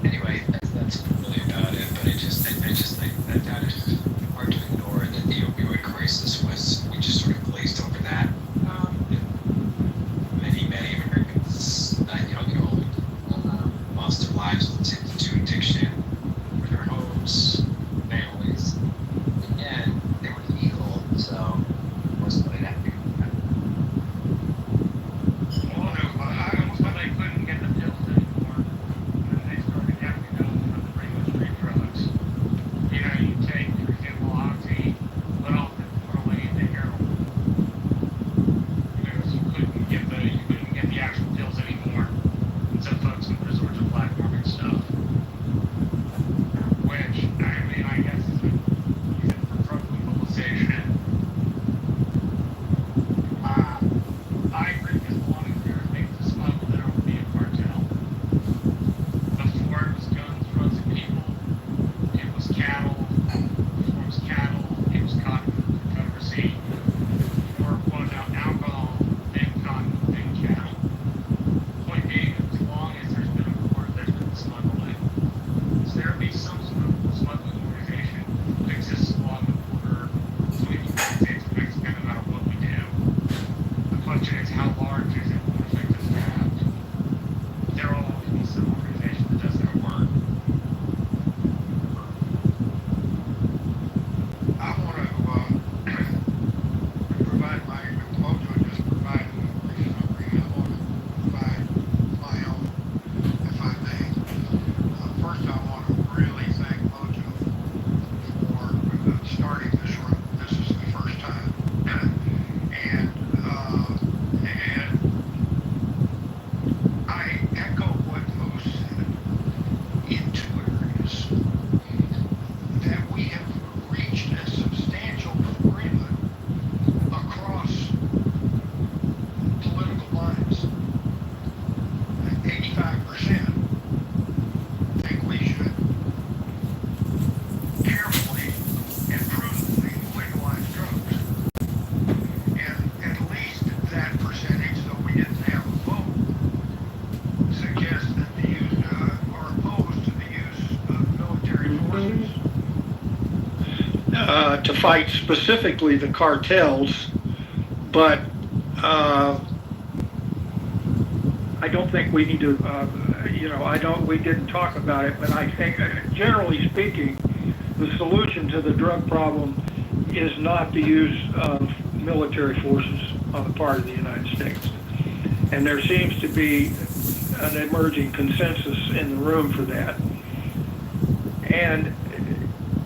Anyway, that's really about it. But I just think that is hard to ignore that the opioid crisis was. We just sort of glazed over that. Many Americans, not young and old, question is, how large is it? What effect does it have? They're all in some organization that does their work. I want to provide my Mojo just provided a brief summary. I want to provide my own, if I may. First, I want to really thank Mojo for starting this room. This is the first time, and I echo what Mo said in two areas. That we have reached a substantial agreement across political lines. 85% think we should carefully and prudently legalize drugs. And at least that percentage, though we didn't have a vote, suggests that the use are opposed to the use of military forces to fight specifically the cartels, but I don't think we need to, we didn't talk about it, but I think, generally speaking, the solution to the drug problem is not the use of military forces on the part of the United States. And there seems to be an emerging consensus in the room for that. And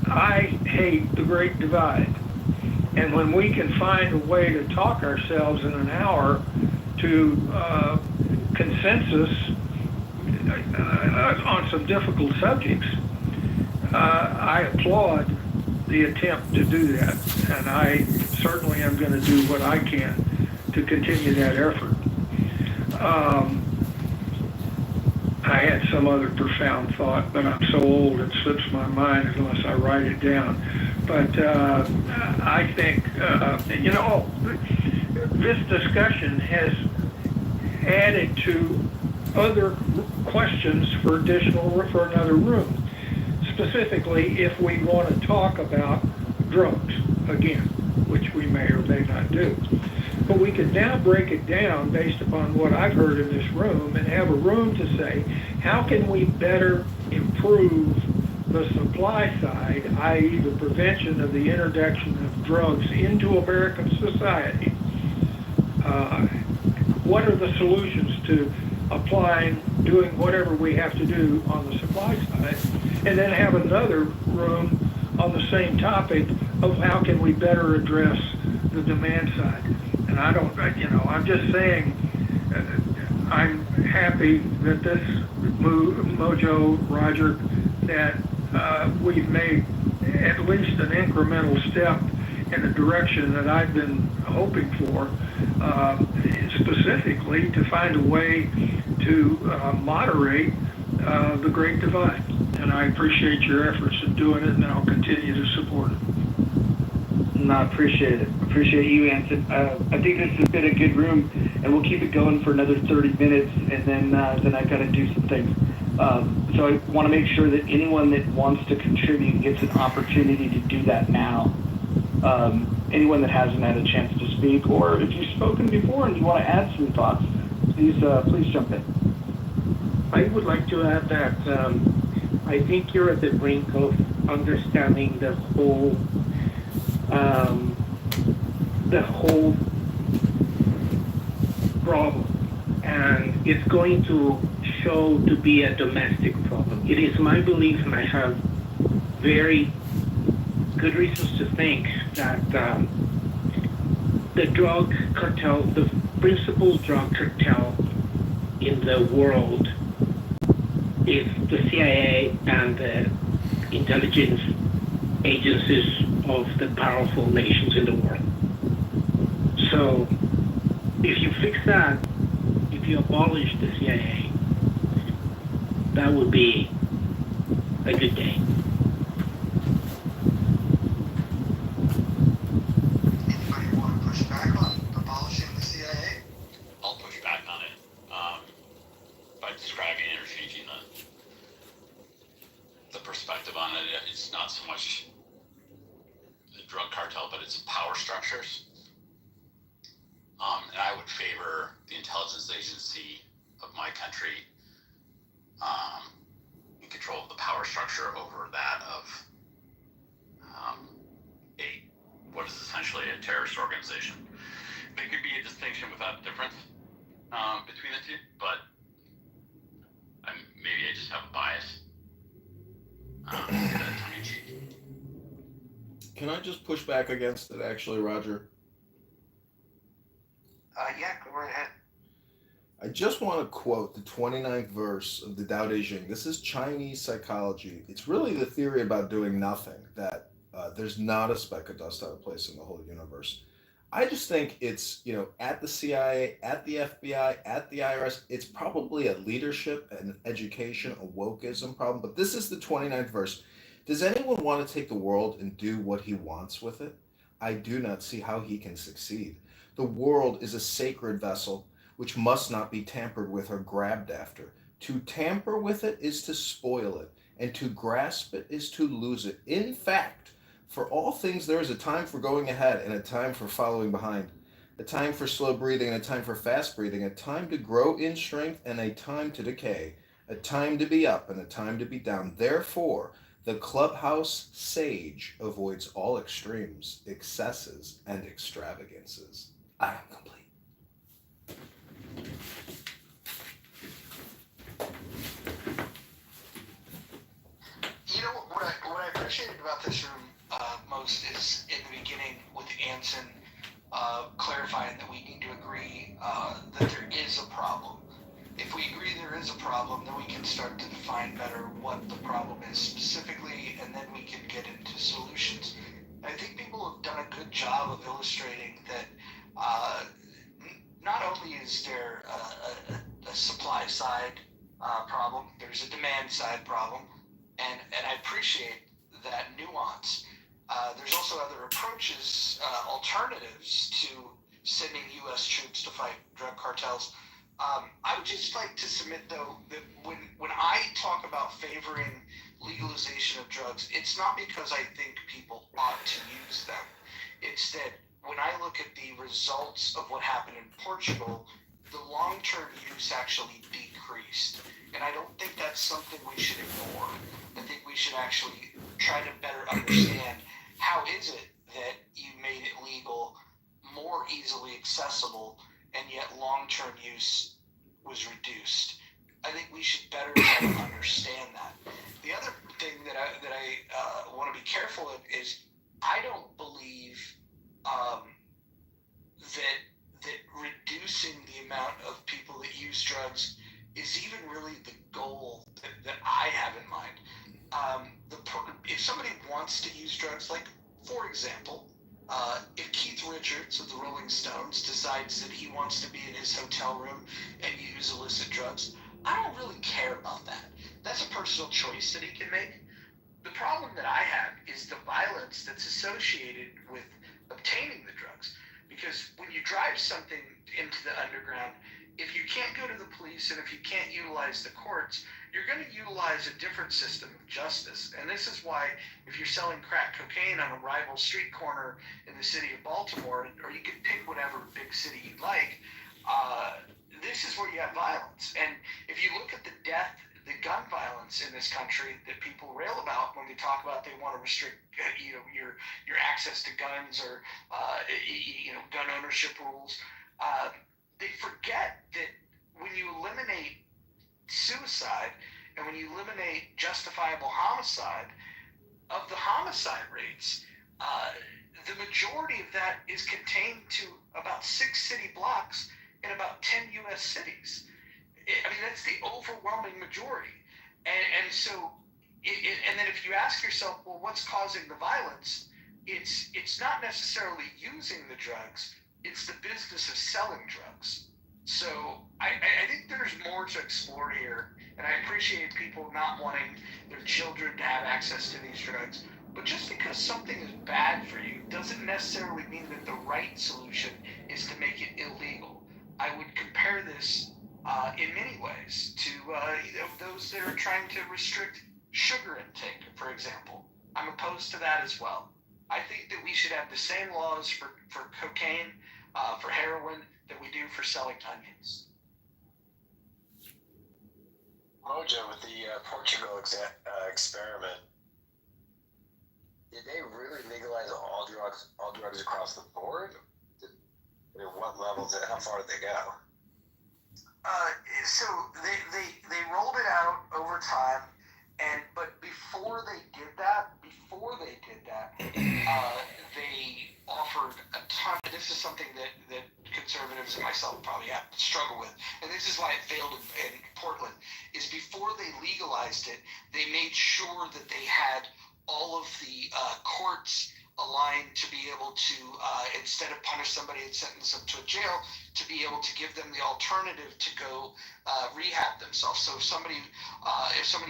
I hate the Great Divide. And when we can find a way to talk ourselves in an hour to consensus on some difficult subjects, I applaud the attempt to do that. And I certainly am going to do what I can to continue that effort. I had some other profound thought, but I'm so old it slips my mind unless I write it down. But I think, this discussion has added to other questions for another room. Specifically, if we want to talk about drugs again, which we may or may not do. But we can now break it down based upon what I've heard in this room and have a room to say, how can we better improve the supply side, i.e. the prevention of the introduction of drugs into American society? What are the solutions to doing whatever we have to do on the supply side? And then have another room on the same topic of how can we better address the demand side. And I'm just saying, I'm happy that this Mojo, Roger, that we've made at least an incremental step in the direction that I've been hoping for, specifically to find a way to moderate the Great Divide. And I appreciate your efforts in doing it, and I'll continue to support it. No, I appreciate it. Appreciate you, Anson. I think this has been a good room, and we'll keep it going for another 30 minutes, and then I've got to do some things. So I want to make sure that anyone that wants to contribute gets an opportunity to do that now. Anyone that hasn't had a chance to speak, or if you've spoken before and you want to add some thoughts, please jump in. I would like to add that I think you're at the brink of understanding the whole problem, and it's going to show to be a domestic problem. It is my belief, and I have very good reasons to think that the drug cartel, the principal drug cartel in the world, is the CIA and the intelligence agencies of the powerful nations in the world. So if you fix that, if you abolish the CIA, that would be a good day. Anybody want to push back on abolishing the CIA? I'll push back on it by describing it or changing the perspective on it. It's not so much the drug cartel, but it's power structures. And I would agency of my country in control of the power structure over that of what is essentially a terrorist organization. There could be a distinction without a difference between the two, but maybe I just have a bias. Can I just push back against it, actually, Roger? Yeah, go right ahead. I just want to quote the 29th verse of the Tao Te Ching. This is Chinese psychology. It's really the theory about doing nothing, that there's not a speck of dust out of place in the whole universe. I just think it's, at the CIA, at the FBI, at the IRS, it's probably a leadership and education, a wokeism problem. But this is the 29th verse. Does anyone want to take the world and do what he wants with it? I do not see how he can succeed. The world is a sacred vessel which must not be tampered with or grabbed after. To tamper with it is to spoil it, and to grasp it is to lose it. In fact, for all things there is a time for going ahead and a time for following behind, a time for slow breathing and a time for fast breathing, a time to grow in strength and a time to decay, a time to be up and a time to be down. Therefore, the clubhouse sage avoids all extremes, excesses, and extravagances. I am complete. You know what I appreciated about this room most is in the beginning with Anson clarifying that we need to agree that there is a problem. If we agree there is a problem, then we can start to define better what the problem is specifically, and then we can get into solutions. I think people have done a good job of illustrating that not only is there a supply side problem, there's a demand side problem, and I appreciate that nuance. There's also other approaches, alternatives to sending U.S. troops to fight drug cartels. I would just like to submit, though, that when I talk about favoring legalization of drugs, it's not because I think people ought to use them. It's that when I look at the results of what happened in Portugal, the long-term use actually decreased. And I don't think that's something we should ignore. I think we should actually try to better understand how is it that you made it legal, more easily accessible, and yet long-term use was reduced. I think we should better try to understand that. The other thing that I want to be careful of is I don't believe that reducing the amount of people that use drugs is even really the goal that I have in mind. If somebody wants to use drugs, like, for example, if Keith Richards of the Rolling Stones decides that he wants to be in his hotel room and use illicit drugs, I don't really care about that. That's a personal choice that he can make. The problem that I have is the violence that's associated with obtaining the drugs. Because when you drive something into the underground, if you can't go to the police and if you can't utilize the courts, you're going to utilize a different system of justice. And this is why if you're selling crack cocaine on a rival street corner in the city of Baltimore, or you could pick whatever big city you'd like, this is where you have violence. And if you look at the gun violence in this country that people rail about when they talk about they want to restrict your access to guns or gun ownership rules, they forget that when you eliminate suicide and when you eliminate justifiable homicide, of the homicide rates, the majority of that is contained to about 6 city blocks in about 10 U.S. cities. That's the overwhelming majority. And so, and then if you ask yourself, well, what's causing the violence? It's not necessarily using the drugs, it's the business of selling drugs. So I think there's more to explore here, and I appreciate people not wanting their children to have access to these drugs. But just because something is bad for you doesn't necessarily mean that the right solution is to make it illegal. I would compare this in many ways to those that are trying to restrict sugar intake, for example. I'm opposed to that as well. I think that we should have the same laws for cocaine, for heroin, that we do for selling onions. Mojo, with the Portugal experiment, did they really legalize all drugs across the board? At what levels? How far did they go? So they rolled it out over time, but before they did that, they offered a ton. This is something that conservatives and myself probably have to struggle with, and this is why it failed in Portland. Is before they legalized it, they made sure that they had all of the courts aligned to be able to, instead of punish somebody and sentence them to a jail, to be able to give them the alternative to go rehab themselves. So if somebody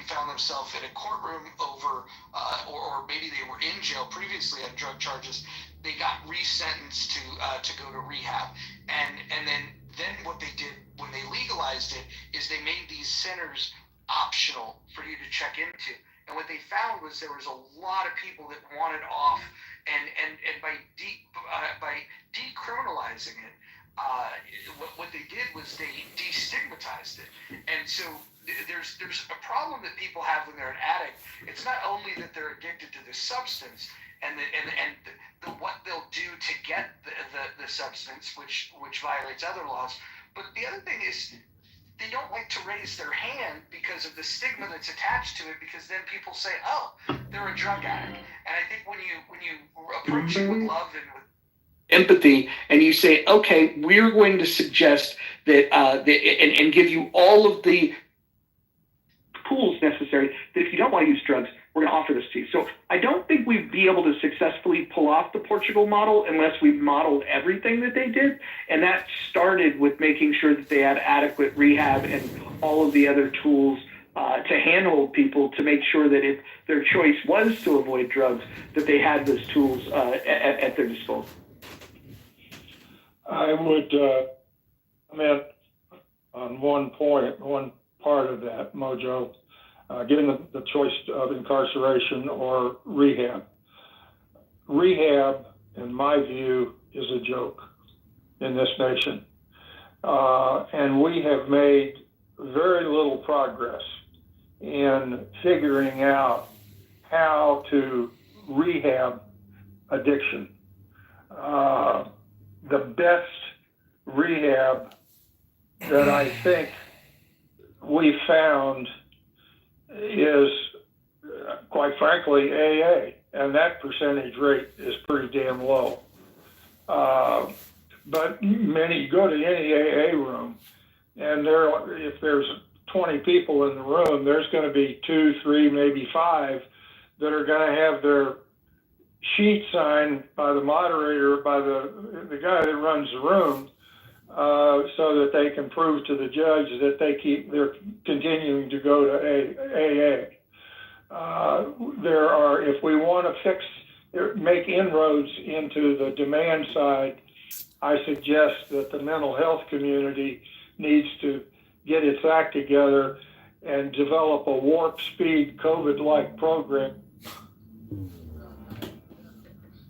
found themselves in a courtroom over, or maybe they were in jail previously on drug charges, they got resentenced to go to rehab. And then what they did when they legalized it is they made these centers optional for you to check into. And what they found was there was a lot of people that wanted off, and by decriminalizing it, what they did was they destigmatized it. And so there's a problem that people have when they're an addict. It's not only that they're addicted to the substance and what they'll do to get the substance, which violates other laws, but the other thing is, they don't like to raise their hand because of the stigma that's attached to it, because then people say, oh, they're a drug addict. And I think when you approach it with love and with empathy, and you say, okay, we're going to suggest that, and give you all of the tools necessary, that if you don't want to use drugs, we're going to offer this to you. So I don't think we'd be able to successfully pull off the Portugal model unless we modeled everything that they did. And that started with making sure that they had adequate rehab and all of the other tools to handhold people, to make sure that if their choice was to avoid drugs, that they had those tools at their disposal. I would comment on one part of that, Mojo. Given the choice of incarceration or rehab. Rehab, in my view, is a joke in this nation. And we have made very little progress in figuring out how to rehab addiction. The best rehab that I think we found is, quite frankly, AA, and that percentage rate is pretty damn low. But many go to any AA room, and if there's 20 people in the room, there's going to be 2, 3, maybe 5 that are going to have their sheet signed by the moderator, by the guy that runs the room, so that they can prove to the judge that they're continuing to go to AA. If we want to make inroads into the demand side, I suggest that the mental health community needs to get its act together and develop a warp speed COVID-like program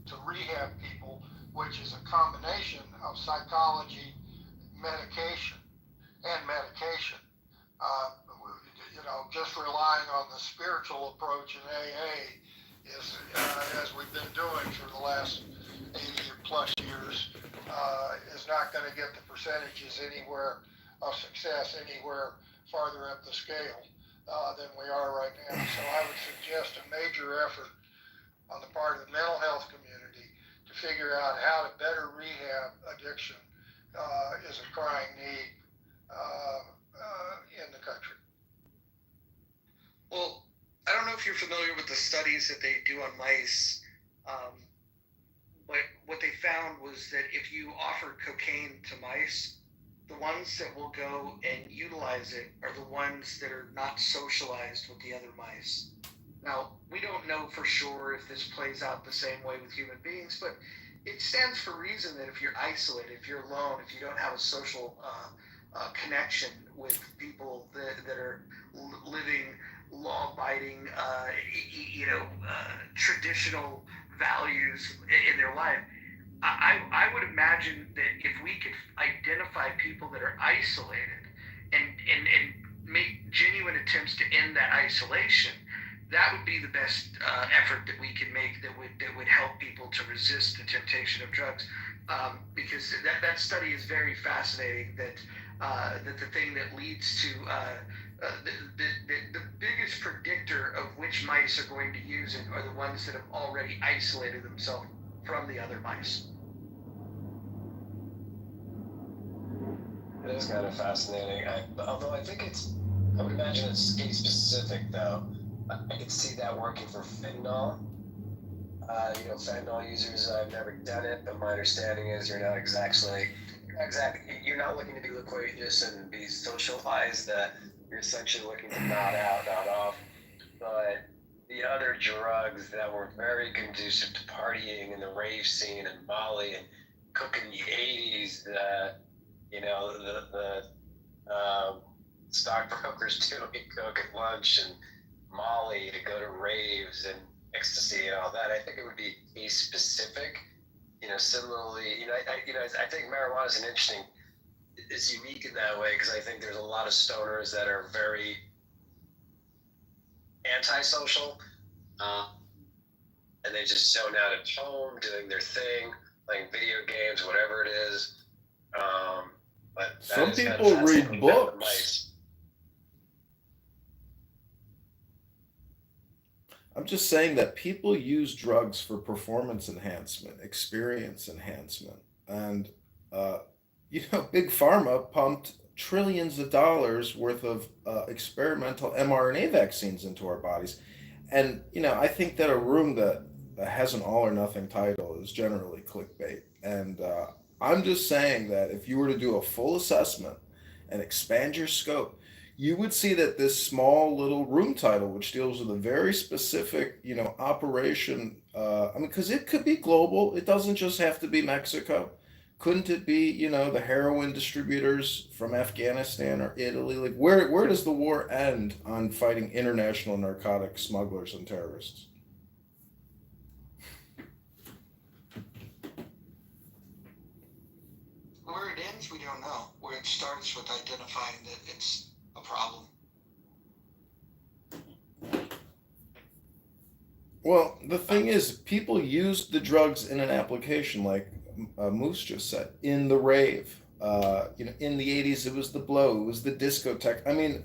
to rehab people, which is a combination of psychology, medication. Just relying on the spiritual approach in AA is, as we've been doing for the last 80 plus years, is not going to get the percentages anywhere of success anywhere farther up the scale than we are right now. So I would suggest a major effort on the part of the mental health community to figure out how to better rehab addiction is a crying need in the country. Well, I don't know if you're familiar with the studies that they do on mice, but what they found was that if you offer cocaine to mice, the ones that will go and utilize it are the ones that are not socialized with the other mice. Now, we don't know for sure if this plays out the same way with human beings, but it stands for reason that if you're isolated, if you're alone, if you don't have a social connection with people that are living law-abiding, traditional values in their life, I would imagine that if we could identify people that are isolated and make genuine attempts to end that isolation, that would be the best effort that we can make that would help people to resist the temptation of drugs. Because that study is very fascinating. That the thing that leads to the biggest predictor of which mice are going to use it are the ones that have already isolated themselves from the other mice. It is kind of fascinating. Although I would imagine it's case specific though. I could see that working for fentanyl. Fentanyl users, I've never done it, but my understanding is you're not you're not looking to be loquacious and be socialized. You're essentially looking to nod out, nod off. But the other drugs that were very conducive to partying in the rave scene and Molly and cooking the 80s, the stockbrokers doing coke at lunch and Molly to go to raves and ecstasy and all that. I think it would be case specific. Similarly, I think marijuana is unique in that way because I think there's a lot of stoners that are very antisocial, and they just zone out at home doing their thing, playing video games, whatever it is. But some people read books. I'm just saying that people use drugs for performance enhancement, experience enhancement. And, Big Pharma pumped trillions of dollars worth of experimental mRNA vaccines into our bodies. And, I think that a room that has an all or nothing title is generally clickbait. And I'm just saying that if you were to do a full assessment and expand your scope, you would see that this small little room title, which deals with a very specific, operation, because it could be global. It doesn't just have to be Mexico. Couldn't it be, the heroin distributors from Afghanistan or Italy? Like, where does the war end on fighting international narcotic smugglers and terrorists? Where it ends, we don't know. Where it starts with identifying that it's a problem. Well, the thing is, people use the drugs in an application, like Moose just said, in the rave. In the 80s, it was the blow, it was the discotheque. I mean,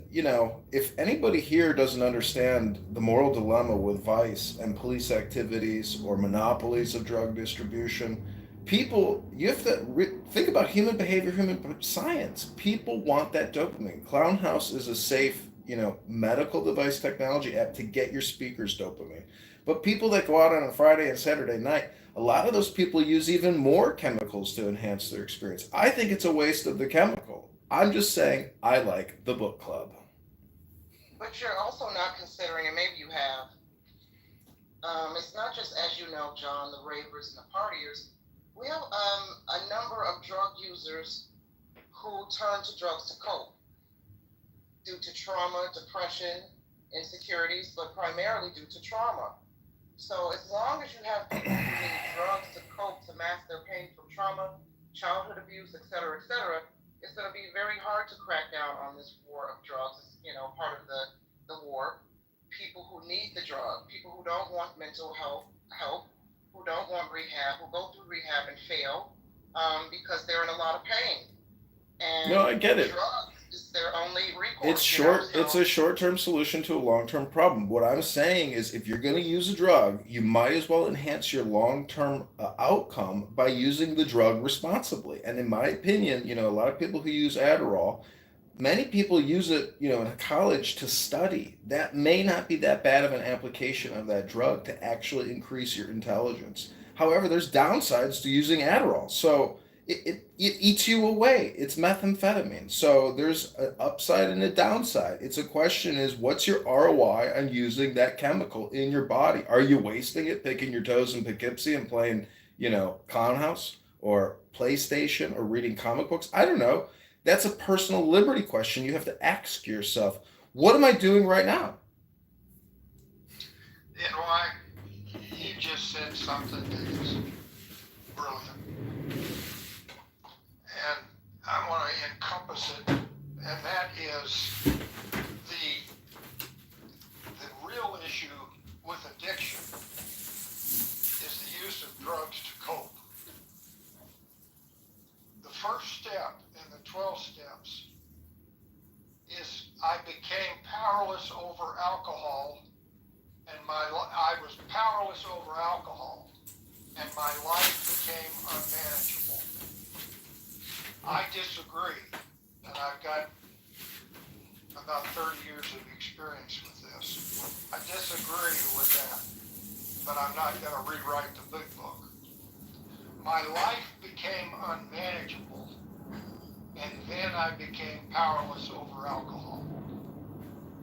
if anybody here doesn't understand the moral dilemma with vice and police activities or monopolies of drug distribution, you have to think about human behavior, human science. People want that dopamine. Clown House is a safe, medical device technology app to get your speakers dopamine. But people that go out on a Friday and Saturday night, a lot of those people use even more chemicals to enhance their experience. I think it's a waste of the chemical. I'm just saying I like the book club. But you're also not considering, and maybe you have, it's not just, as you know, John, the ravers and the partiers. We have a number of drug users who turn to drugs to cope due to trauma, depression, insecurities, but primarily due to trauma. So as long as you have people who need drugs to cope, to mask their pain from trauma, childhood abuse, et cetera, it's going to be very hard to crack down on this war of drugs. It's, part of the war. People who need the drug, people who don't want mental health help, who don't want rehab, who go through rehab and fail because they're in a lot of pain. And no, I get it. Drugs is their only recourse. It's a short-term solution to a long-term problem. What I'm saying is, if you're going to use a drug, you might as well enhance your long-term outcome by using the drug responsibly. And in my opinion, a lot of people who use Adderall, many people use it, in college to study. That may not be that bad of an application of that drug to actually increase your intelligence. However, there's downsides to using Adderall. So it eats you away. It's methamphetamine. So there's an upside and a downside. It's a question is, what's your ROI on using that chemical in your body? Are you wasting it picking your toes in Poughkeepsie and playing, Clown House or PlayStation or reading comic books? I don't know. That's a personal liberty question. You have to ask yourself, what am I doing right now? You just said something that is brilliant. And I want to encompass it, and that is is I became powerless over alcohol, and I was powerless over alcohol, and my life became unmanageable. I disagree, and I've got about 30 years of experience with this. I disagree with that, but I'm not going to rewrite the big book. My life became unmanageable, and then I became powerless over alcohol.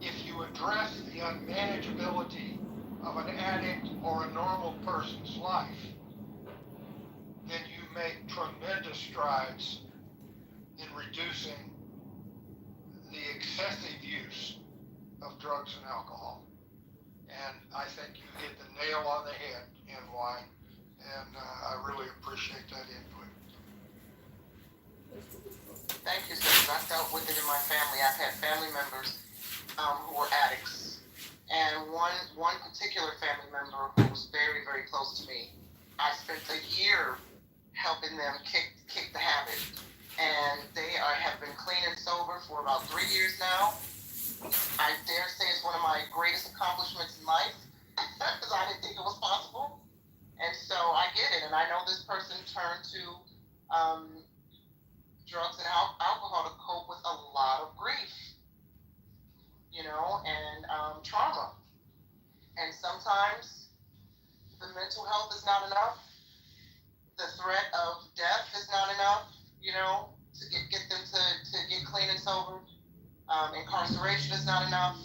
If you address the unmanageability of an addict or a normal person's life, then you make tremendous strides in reducing the excessive use of drugs and alcohol. And I think you hit the nail on the head, NY, and I really appreciate that input. Thank you, sir. I dealt with it in my family. I've had family members who were addicts. And one particular family member who was very, very close to me, I spent a year helping them kick the habit. And they have been clean and sober for about 3 years now. I dare say it's one of my greatest accomplishments in life because I didn't think it was possible. And so I get it. And I know this person turned to drugs and alcohol to cope with a lot of grief, and trauma. And sometimes the mental health is not enough. The threat of death is not enough, to get them to get clean and sober. Incarceration is not enough.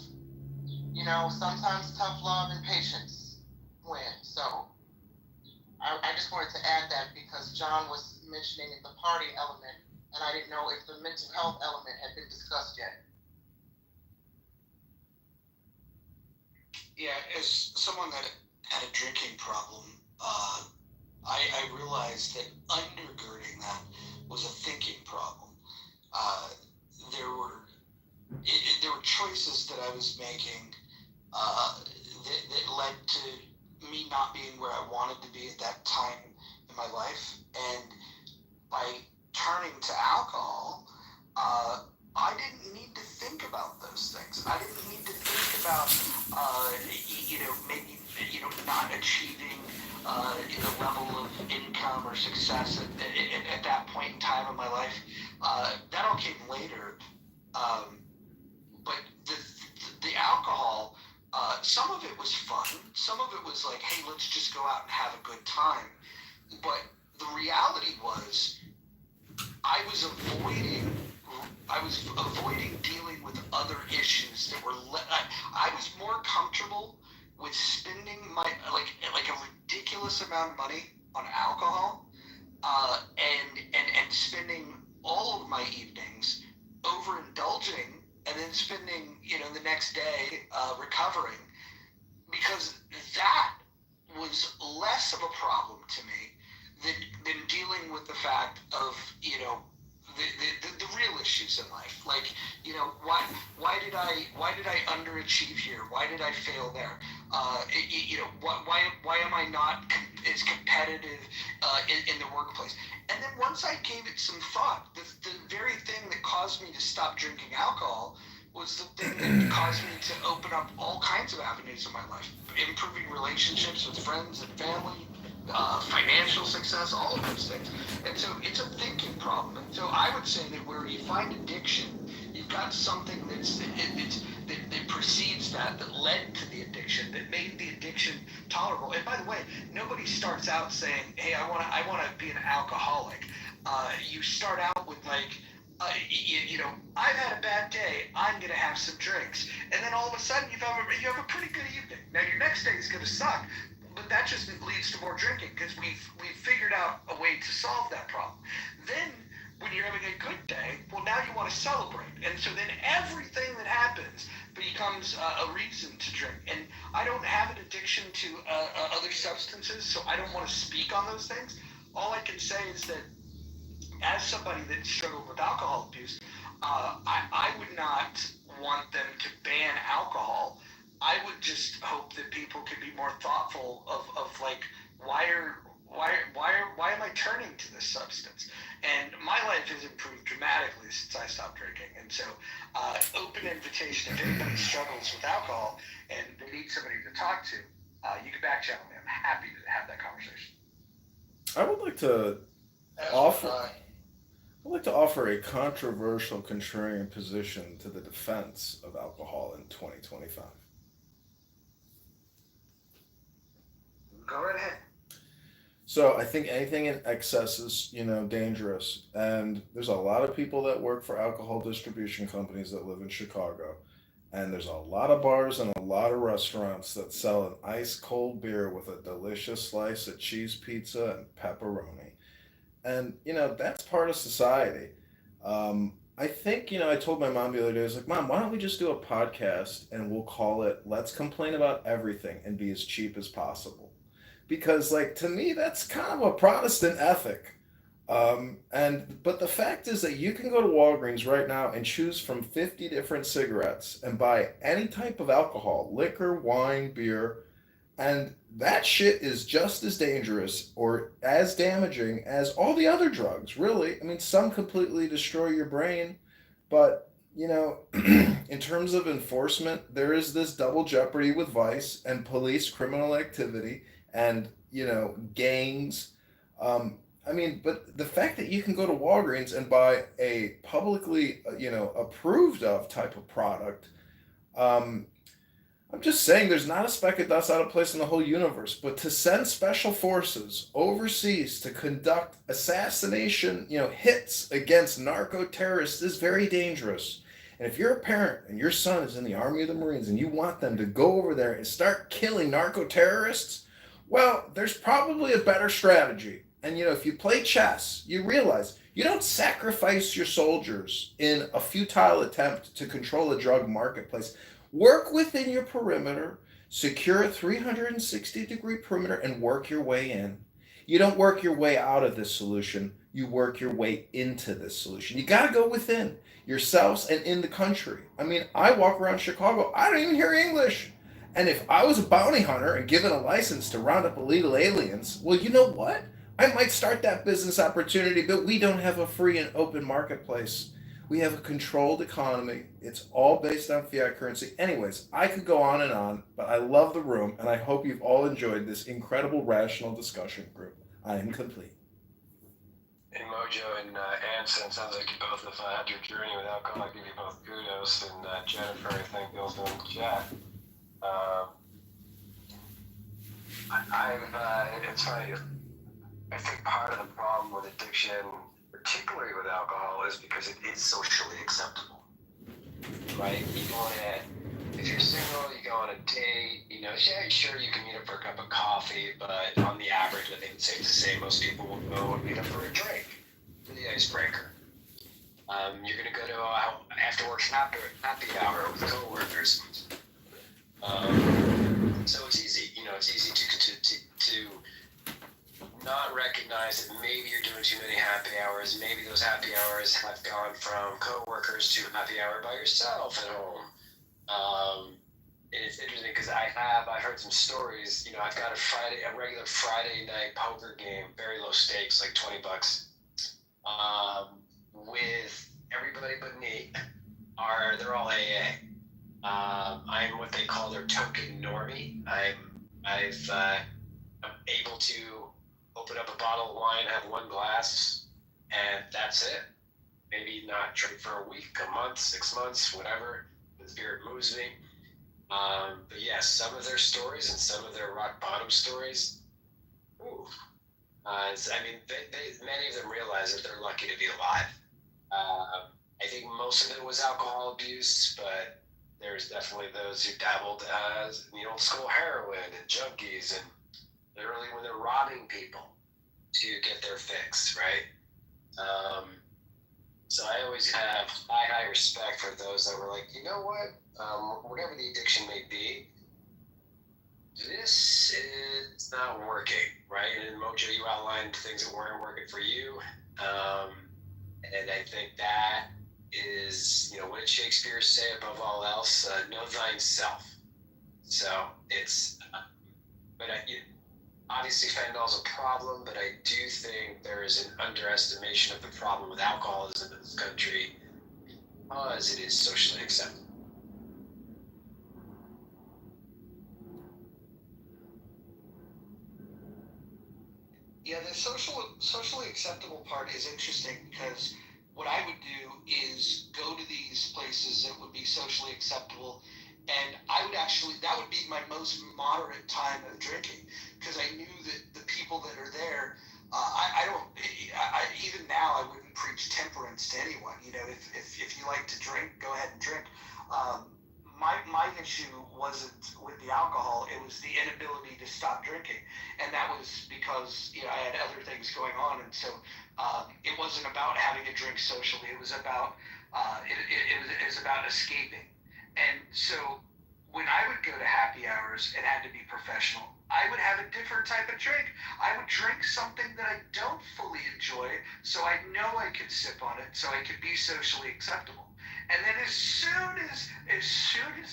Sometimes tough love and patience win. So I just wanted to add that because John was mentioning the party element, and I didn't know if the mental health element had been discussed yet. Yeah, as someone that had a drinking problem, I realized that undergirding that was a thinking problem. There were choices that I was making that led to me not being where I wanted to be at that time in my life. And by turning to alcohol, I didn't need to think about those things. I didn't need to think about, maybe, not achieving the level of income or success at that point in time in my life. That all came later. But the alcohol, some of it was fun. Some of it was like, hey, let's just go out and have a good time. But the reality was, I was avoiding dealing with other issues that were. I was more comfortable with spending my like a ridiculous amount of money on alcohol, and spending all of my evenings overindulging, and then spending the next day recovering, because that was less of a problem to me than dealing with the fact of the real issues in life. Like, why did I underachieve here? Why did I fail there? Why am I not as competitive in the workplace? And then once I gave it some thought, the very thing that caused me to stop drinking alcohol was the thing that caused me to open up all kinds of avenues in my life, improving relationships with friends and family, financial success, all of those things. And so it's a thinking problem. And so I would say that where you find addiction, you've got something that precedes that led to the addiction, that made the addiction tolerable. And by the way, nobody starts out saying, hey, I want to be an alcoholic. You start out with like, I've had a bad day, I'm going to have some drinks. And then all of a sudden you have a pretty good evening. Now your next day is going to suck, but that just leads to more drinking because we've figured out a way to solve that problem. Then when you're having a good day, well, now you want to celebrate. And so then everything that happens becomes a reason to drink. And I don't have an addiction to other substances, so I don't want to speak on those things. All I can say is that as somebody that struggled with alcohol abuse, I would not want them to ban alcohol. I would just hope that people could be more thoughtful of like, why why am I turning to this substance? And my life has improved dramatically since I stopped drinking. And so, open invitation, if anybody struggles with alcohol and they need somebody to talk to, you can back channel me. I'm happy to have that conversation. I would like to offer a controversial contrarian position to the defense of alcohol in 2025. Go right ahead. So I think anything in excess is, dangerous. And there's a lot of people that work for alcohol distribution companies that live in Chicago. And there's a lot of bars and a lot of restaurants that sell an ice cold beer with a delicious slice of cheese pizza and pepperoni. And, that's part of society. I think, I told my mom the other day, I was like, Mom, why don't we just do a podcast and we'll call it Let's Complain About Everything and Be as Cheap as Possible? Because, like, to me, that's kind of a Protestant ethic. But the fact is that you can go to Walgreens right now and choose from 50 different cigarettes and buy any type of alcohol, liquor, wine, beer, and that shit is just as dangerous or as damaging as all the other drugs, really. I mean, some completely destroy your brain, but, in terms of enforcement, there is this double jeopardy with vice and police criminal activity and, gangs. But the fact that you can go to Walgreens and buy a publicly, approved of type of product, I'm just saying there's not a speck of dust out of place in the whole universe, but to send special forces overseas to conduct assassination, hits against narco terrorists is very dangerous. And if you're a parent and your son is in the Army or the Marines and you want them to go over there and start killing narco terrorists, well, there's probably a better strategy. And if you play chess, you realize you don't sacrifice your soldiers in a futile attempt to control a drug marketplace. Work within your perimeter, secure a 360-degree perimeter, and work your way in. You don't work your way out of this solution. You work your way into this solution. You got to go within yourselves and in the country. I mean, I walk around Chicago. I don't even hear English. And if I was a bounty hunter and given a license to round up illegal aliens, well, you know what? I might start that business opportunity, but we don't have a free and open marketplace. We have a controlled economy. It's all based on fiat currency. Anyways, I could go on, but I love the room, and I hope you've all enjoyed this incredible rational discussion group. I am complete. Hey, Mojo and Anson, sounds like you both have had your journey with alcohol. I give you both kudos. And Jennifer, I think Bill's doing the chat. It's funny. I think part of the problem with addiction, particularly with alcohol, is because it is socially acceptable, right? You go on if you're single, you go on a date, yeah, sure, you can meet up for a cup of coffee, but on the average, I think it's safe to say most people will go and meet up for a drink, for the icebreaker. You're going to go to after-work happy hour with coworkers. So it's easy, it's easy to not recognize that maybe you're doing too many happy hours. Maybe those happy hours have gone from coworkers to happy hour by yourself at home. It's interesting because I've heard some stories. I've got a regular Friday night poker game, very low stakes, like $20, with everybody but me. They're all AA. I'm what they call their token normie. I'm able to open up a bottle of wine, have one glass, and that's it. Maybe not drink for a week, a month, 6 months, whatever. The spirit moves me. But yes, some of their stories and some of their rock bottom stories, ooh. Many of them realize that they're lucky to be alive. I think most of it was alcohol abuse, but there's definitely those who dabbled in the old school heroin and junkies and literally when they're robbing people to get their fix, right? So I always have high respect for those that were like, you know what? Whatever the addiction may be, this is not working, right? And Mojo, you outlined things that weren't working for you. And I think that is, what did Shakespeare say above all else? Know thyself. So it's, but obviously fentanyl is a problem, but I do think there is an underestimation of the problem with alcoholism in this country because it is socially acceptable. Yeah, the socially acceptable part is interesting because what I would do is go to these places that would be socially acceptable, and that would be my most moderate time of drinking because I knew that the people that are there, even now I wouldn't preach temperance to anyone. You know, if you like to drink, go ahead and drink. My issue wasn't with the alcohol; it was the inability to stop drinking, and that was because I had other things going on, and so it wasn't about having a drink socially. It was about it was about escaping, and so when I would go to happy hours, it had to be professional. I would have a different type of drink. I would drink something that I don't fully enjoy, so I know I could sip on it, so I could be socially acceptable. And then as soon as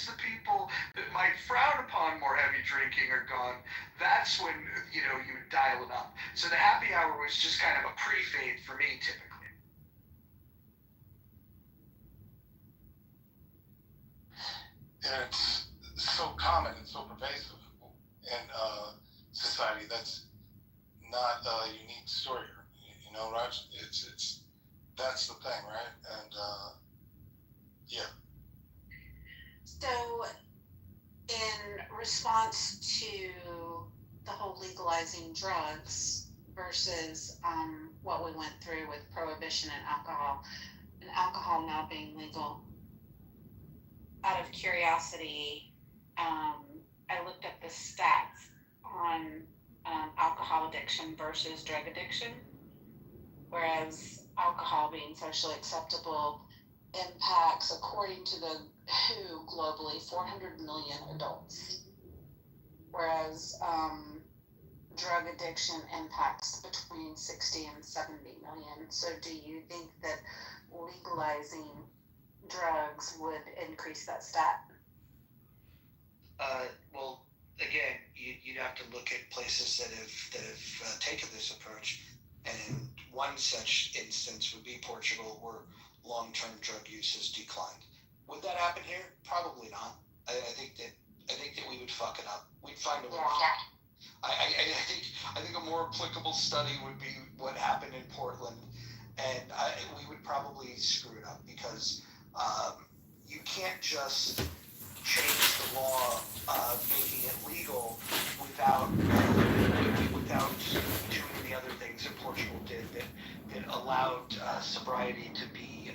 the people that might frown upon more heavy drinking are gone, that's when you would dial it up. So the happy hour was just kind of a pre-fade for me typically. And it's so common and so pervasive in society. That's not a unique story, Raj. It's that's the thing, right? And yeah. So, in response to the whole legalizing drugs versus what we went through with prohibition and alcohol now being legal, out of curiosity, I looked up the stats on alcohol addiction versus drug addiction, whereas alcohol being socially acceptable impacts, according to the WHO globally, 400 million adults, whereas drug addiction impacts between 60 and 70 million. So do you think that legalizing drugs would increase that stat? Well, again, you'd have to look at places that have taken this approach, and one such instance would be Portugal, where long-term drug use has declined. Would that happen here? Probably not. I think that we would fuck it up. We'd find a way. I think a more applicable study would be what happened in Portland, and we would probably screw it up because you can't just change the law, making it legal without doing the other things that Portugal did that allowed sobriety to be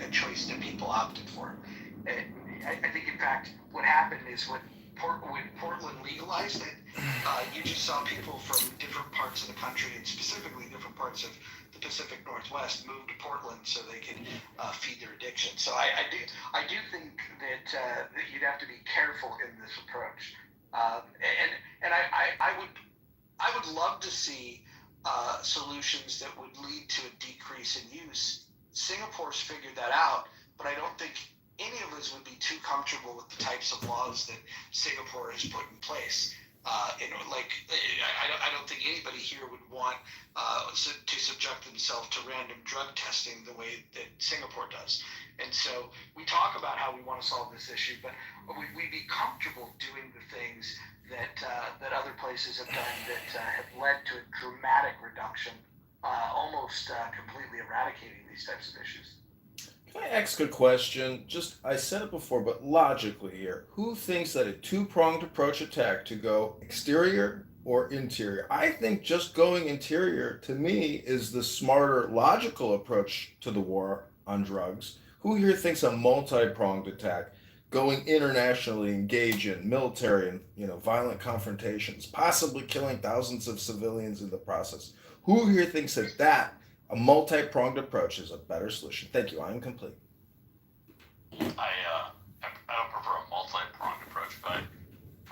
a choice that people opted for. I think, in fact, what happened is when Portland legalized it, you just saw people from different parts of the country, and specifically different parts of the Pacific Northwest, move to Portland so they could feed their addiction. So I do think that you'd have to be careful in this approach, and I would love to see solutions that would lead to a decrease in use. Singapore's figured that out, but I don't think any of us would be too comfortable with the types of laws that Singapore has put in place. I don't think anybody here would want to subject themselves to random drug testing the way that Singapore does. And so we talk about how we want to solve this issue, but we'd be comfortable doing the things that other places have done that have led to a dramatic reduction, almost completely eradicating these types of issues. Can I ask a question? I said it before, but logically here, who thinks that a two-pronged approach attack to go exterior or interior? I think just going interior, to me, is the smarter, logical approach to the war on drugs. Who here thinks a multi-pronged attack, going internationally, engage in military and violent confrontations, possibly killing thousands of civilians in the process? Who here thinks that a multi-pronged approach is a better solution? Thank you. I'm complete. I don't prefer a multi-pronged approach, but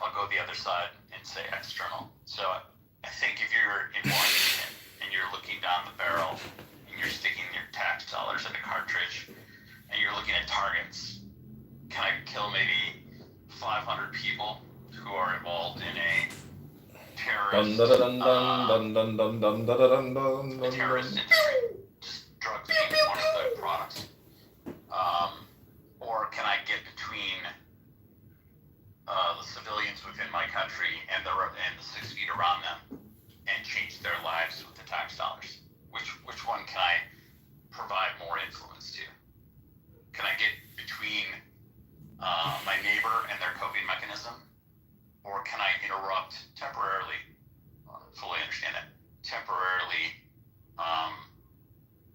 I'll go the other side and say external. So I think if you're in Washington and you're looking down the barrel and you're sticking your tax dollars in a cartridge and you're looking at targets, can I kill maybe 500 people who are involved in a terrorist, the terrorist industry, just drugs being one of the products? Or can I get between the civilians within my country and the 6 feet around them and change their lives with the tax dollars? Which one can I provide more influence to? Can I get between my neighbor and their coping mechanism? Or can I interrupt temporarily, fully understand that, temporarily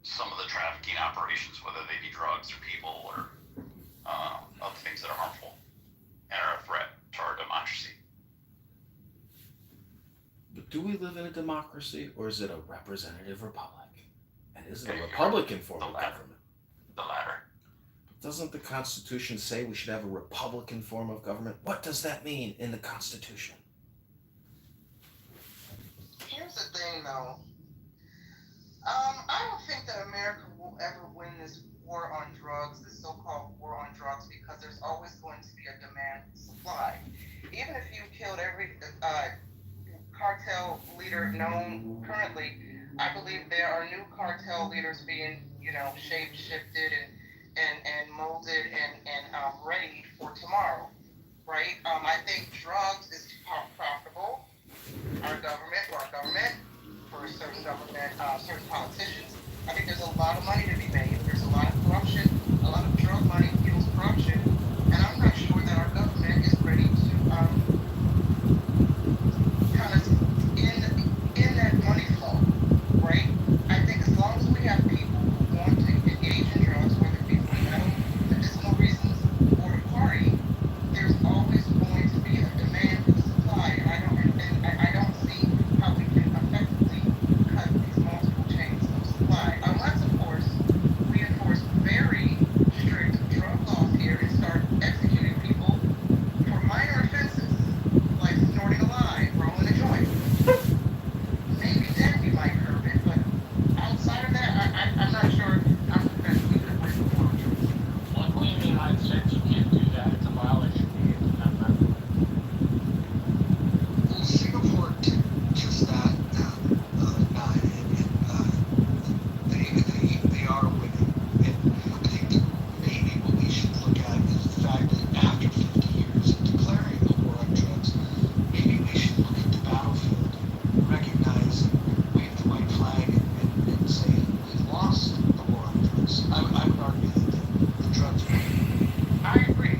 some of the trafficking operations, whether they be drugs or people or other things that are harmful and are a threat to our democracy? But do we live in a democracy, or is it a representative republic? And is it a Republican form of government? The latter. Doesn't the Constitution say we should have a Republican form of government? What does that mean in the Constitution? Here's the thing, though. I don't think that America will ever win this war on drugs, this so-called war on drugs, because there's always going to be a demand supply. Even if you killed every cartel leader known currently, I believe there are new cartel leaders being, shape-shifted and molded and ready for tomorrow, right? I think drugs is profitable. Our government, for certain politicians, I think there's a lot of money to be made. There's a lot of corruption, a lot of drug money fuels corruption, and I'm not sure that our government is ready to kind of in that money flow, right? I think as long as we have people who want to engage in drugs, whether it be for medicinal reasons or to party, there's always going to be a demand for the supply, and I don't see how we can effectively cut these multiple chains of supply, unless, of course, we enforce very strict drug laws here and start executing people for minor offenses, like snorting a lie, rolling a joint. Maybe then we might curb it, but outside of that, I'm not sure how effectively we could win the war on drugs. Luckily in the United States, you can't do that. It's a violation. Well, Singapore did just that, they are winning. And I think that maybe what we should look at is the fact that after 50 years of declaring a war on drugs, maybe we should look at the battlefield, recognize and wave the white flag and say we've lost the war on drugs. I would argue that the drugs win. I agree.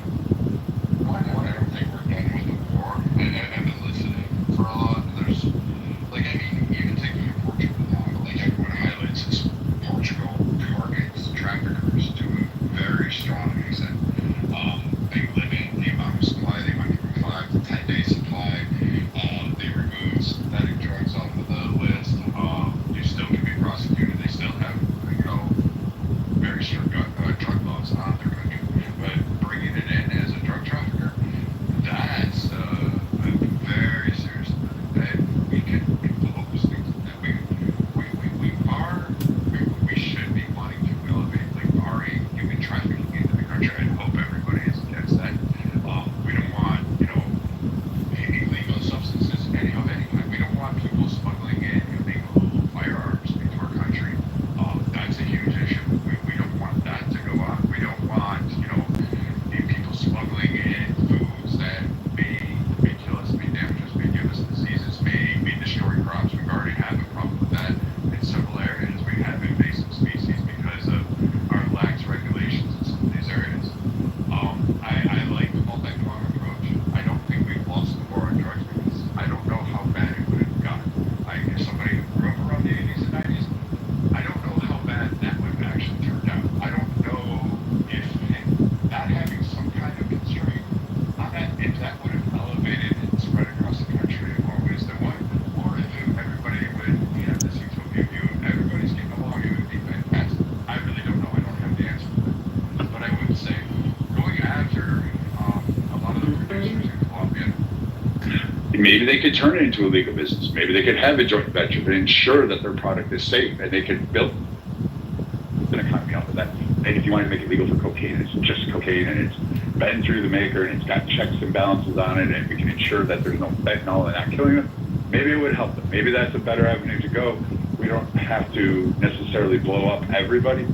I don't think we're done with the war. And I've been listening for a lot. There's, even taking Portugal now, what highlights is Portugal targets traffickers to a very strong extent. They limit the amount of supply. They went from 5 to 10 day supply. They remove synthetic drugs off of the list. You still can be prosecuted. They still have, very strict drug laws on their country. But bringing it in as a drug trafficker, that's a very serious thing that we can impose things that we should be wanting to elevate, our human trafficking into the country. I hope everybody is against that. We don't want, illegal substances of any kind. We don't want people smuggling in illegal firearms into our country. That's a huge issue. We don't want that to go on. We don't want, people smuggling in foods that may kill us, may damage us, may give us diseases, may destroy crops. We've already had a problem with that in several areas. We have invasive species because of our lax regulations in some of these areas. I like the multi-pronged approach. I don't think we've lost the war on drugs because I don't know how bad it would have gotten. If somebody who grew up around the 80s and 90s, I don't know how bad that would have actually turned out. I don't know if not having some kind of constraint on that, if that would have elevated and spread across the country in more ways than one, or if everybody would have this utopian view of everybody's getting along, it would be fantastic. I really don't know. I don't have the answer to that. But I would say going after a lot of the producers in Colombia. Maybe they could turn it into a legal business. Maybe they could have a joint venture to ensure that their product is safe, and they could build an economy out of that. And if you want to make it legal for cocaine, it's just cocaine, and it's been through the maker, and it's got checks and balances on it, and we can ensure that there's no fentanyl and not killing them. maybe it would help them. Maybe that's a better avenue to go. We don't have to necessarily blow up everybody.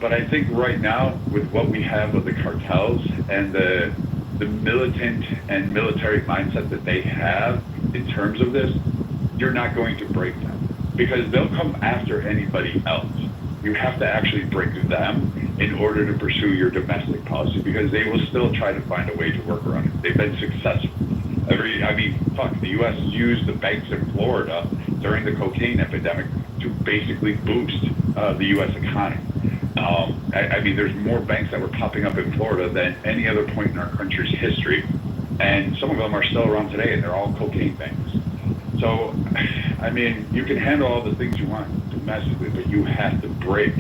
But I think right now, with what we have of the cartels and the militant and military mindset that they have in terms of this, you're not going to break them because they'll come after anybody else. You have to actually break them in order to pursue your domestic policy because they will still try to find a way to work around it. They've been successful. The U.S. used the banks in Florida during the cocaine epidemic to basically boost the U.S. economy. There's more banks that were popping up in Florida than any other point in our country's history, and some of them are still around today, and they're all cocaine banks. So, you can handle all the things you want domestically, but you have to break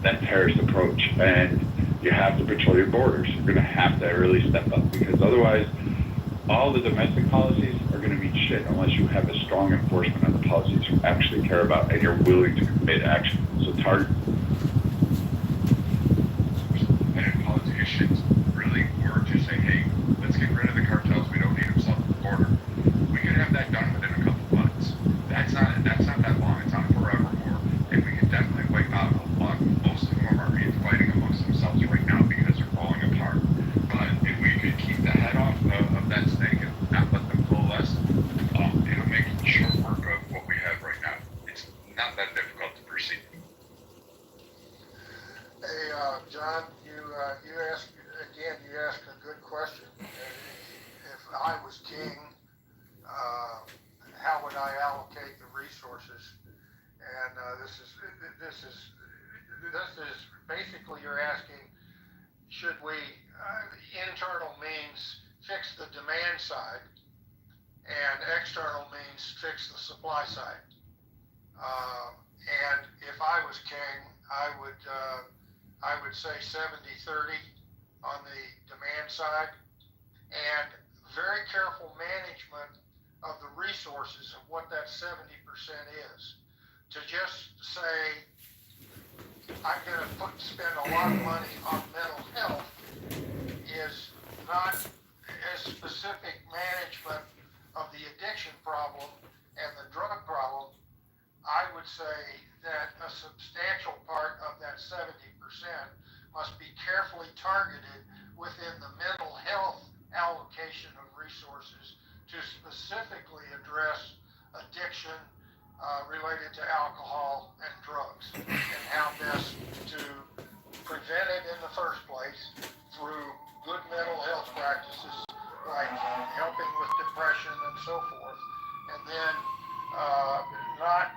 that terrorist approach, and you have to patrol your borders. You're going to have to really step up, because otherwise, all the domestic policies are going to mean shit unless you have a strong enforcement on the policies you actually care about and you're willing to commit action. So target. And politicians really were to say, hey, let's get rid of the cartels. We don't need them south of the border. We could have that done within a couple of months. That's not that long. It's not forevermore. And we can definitely wipe out most of them are infighting amongst themselves right now because they're falling apart. But if we could keep the head off of that snake and not let them coalesce, it'll make short work of what we have right now. It's not that difficult to perceive. Hey, John, you asked a good question. If I was king, how would I allocate the resources? And this is basically you're asking, should we internal means fix the demand side and external means fix the supply side? And if I was king, I would say 70-30 on the demand side, and very careful management of the resources of what that 70% is. To just say, I'm going to spend a lot of money on mental health is not as specific management of the addiction problem and the drug problem. I would say that a substantial part of that 70% must be carefully targeted within the mental health allocation of resources to specifically address addiction related to alcohol and drugs, and how best to prevent it in the first place through good mental health practices like helping with depression and so forth, and then not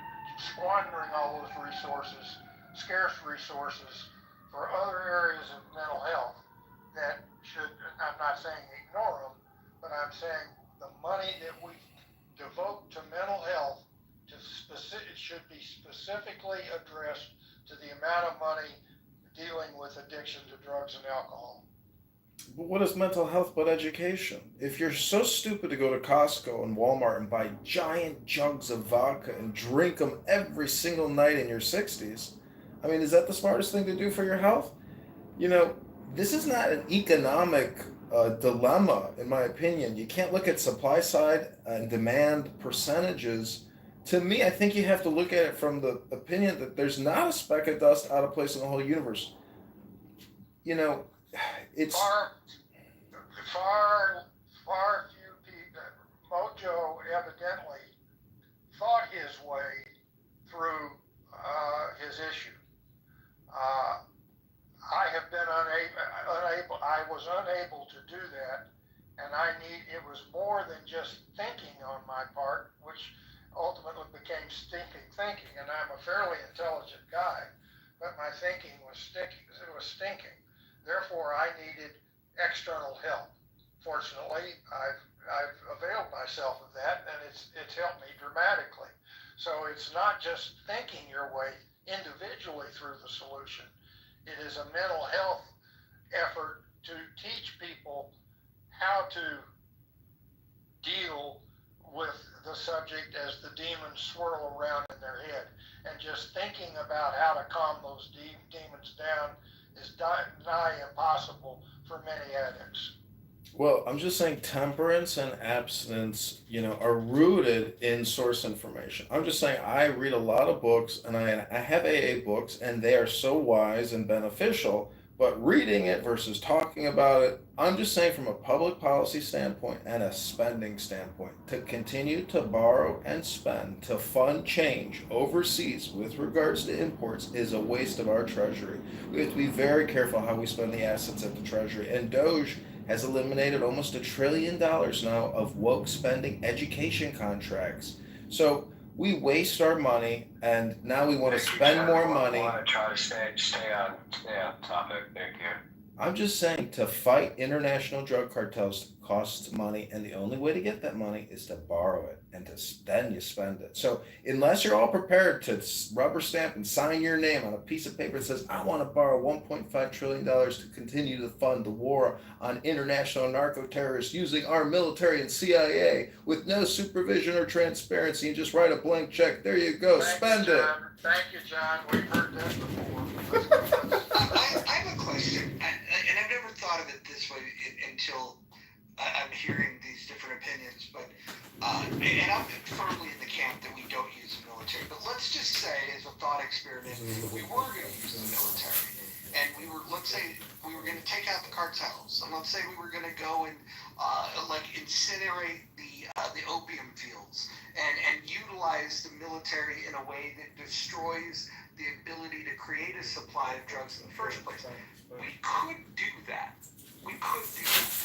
squandering all those resources, scarce resources, for other areas of mental health that should, I'm not saying ignore them, but I'm saying the money that we devote to mental health should be specifically addressed to the amount of money dealing with addiction to drugs and alcohol. But what is mental health but education? If you're so stupid to go to Costco and Walmart and buy giant jugs of vodka and drink them every single night in your 60s, is that the smartest thing to do for your health? This is not an economic dilemma, in my opinion. You can't look at supply side and demand percentages. To me, I think you have to look at it from the opinion that there's not a speck of dust out of place in the whole universe. It's far few people. Mojo evidently thought his way through his issue. I have been unable. I was unable to do that, and it was more than just thinking on my part, which ultimately became stinking thinking. And I'm a fairly intelligent guy, but my thinking was stinking. Therefore, I needed external help. Fortunately, I've availed myself of that, and it's helped me dramatically. So it's not just thinking your way individually through the solution. It is a mental health effort to teach people how to deal with the subject as the demons swirl around in their head. And just thinking about how to calm those demons down is nigh impossible for many addicts. Well, I'm just saying temperance and abstinence, are rooted in source information. I'm just saying I read a lot of books and I have AA books and they are so wise and beneficial, but reading it versus talking about it, I'm just saying from a public policy standpoint and a spending standpoint, to continue to borrow and spend to fund change overseas with regards to imports is a waste of our treasury. We have to be very careful how we spend the assets at the treasury. And Doge has eliminated almost $1 trillion now of woke spending education contracts. So we waste our money, and now we want to spend more money. I want to try to stay on topic. Thank you. I'm just saying to fight international drug cartels costs money, and the only way to get that money is to borrow it, and then you spend it. So unless you're all prepared to rubber stamp and sign your name on a piece of paper that says I want to borrow $1.5 trillion to continue to fund the war on international narco terrorists using our military and CIA with no supervision or transparency, and just write a blank check, there you go, spend it. Thank you, John. We've heard that before. I have a question, and I've never thought of it this way until I'm hearing these different opinions. But and I'm firmly in the camp that we don't use the military. But let's just say, as a thought experiment, we were going to use the military, and let's say we were going to take out the cartels, and let's say we were going to go and like incinerate the opium fields and utilize the military in a way that destroys the ability to create a supply of drugs in the first place. We could do that. We could do that.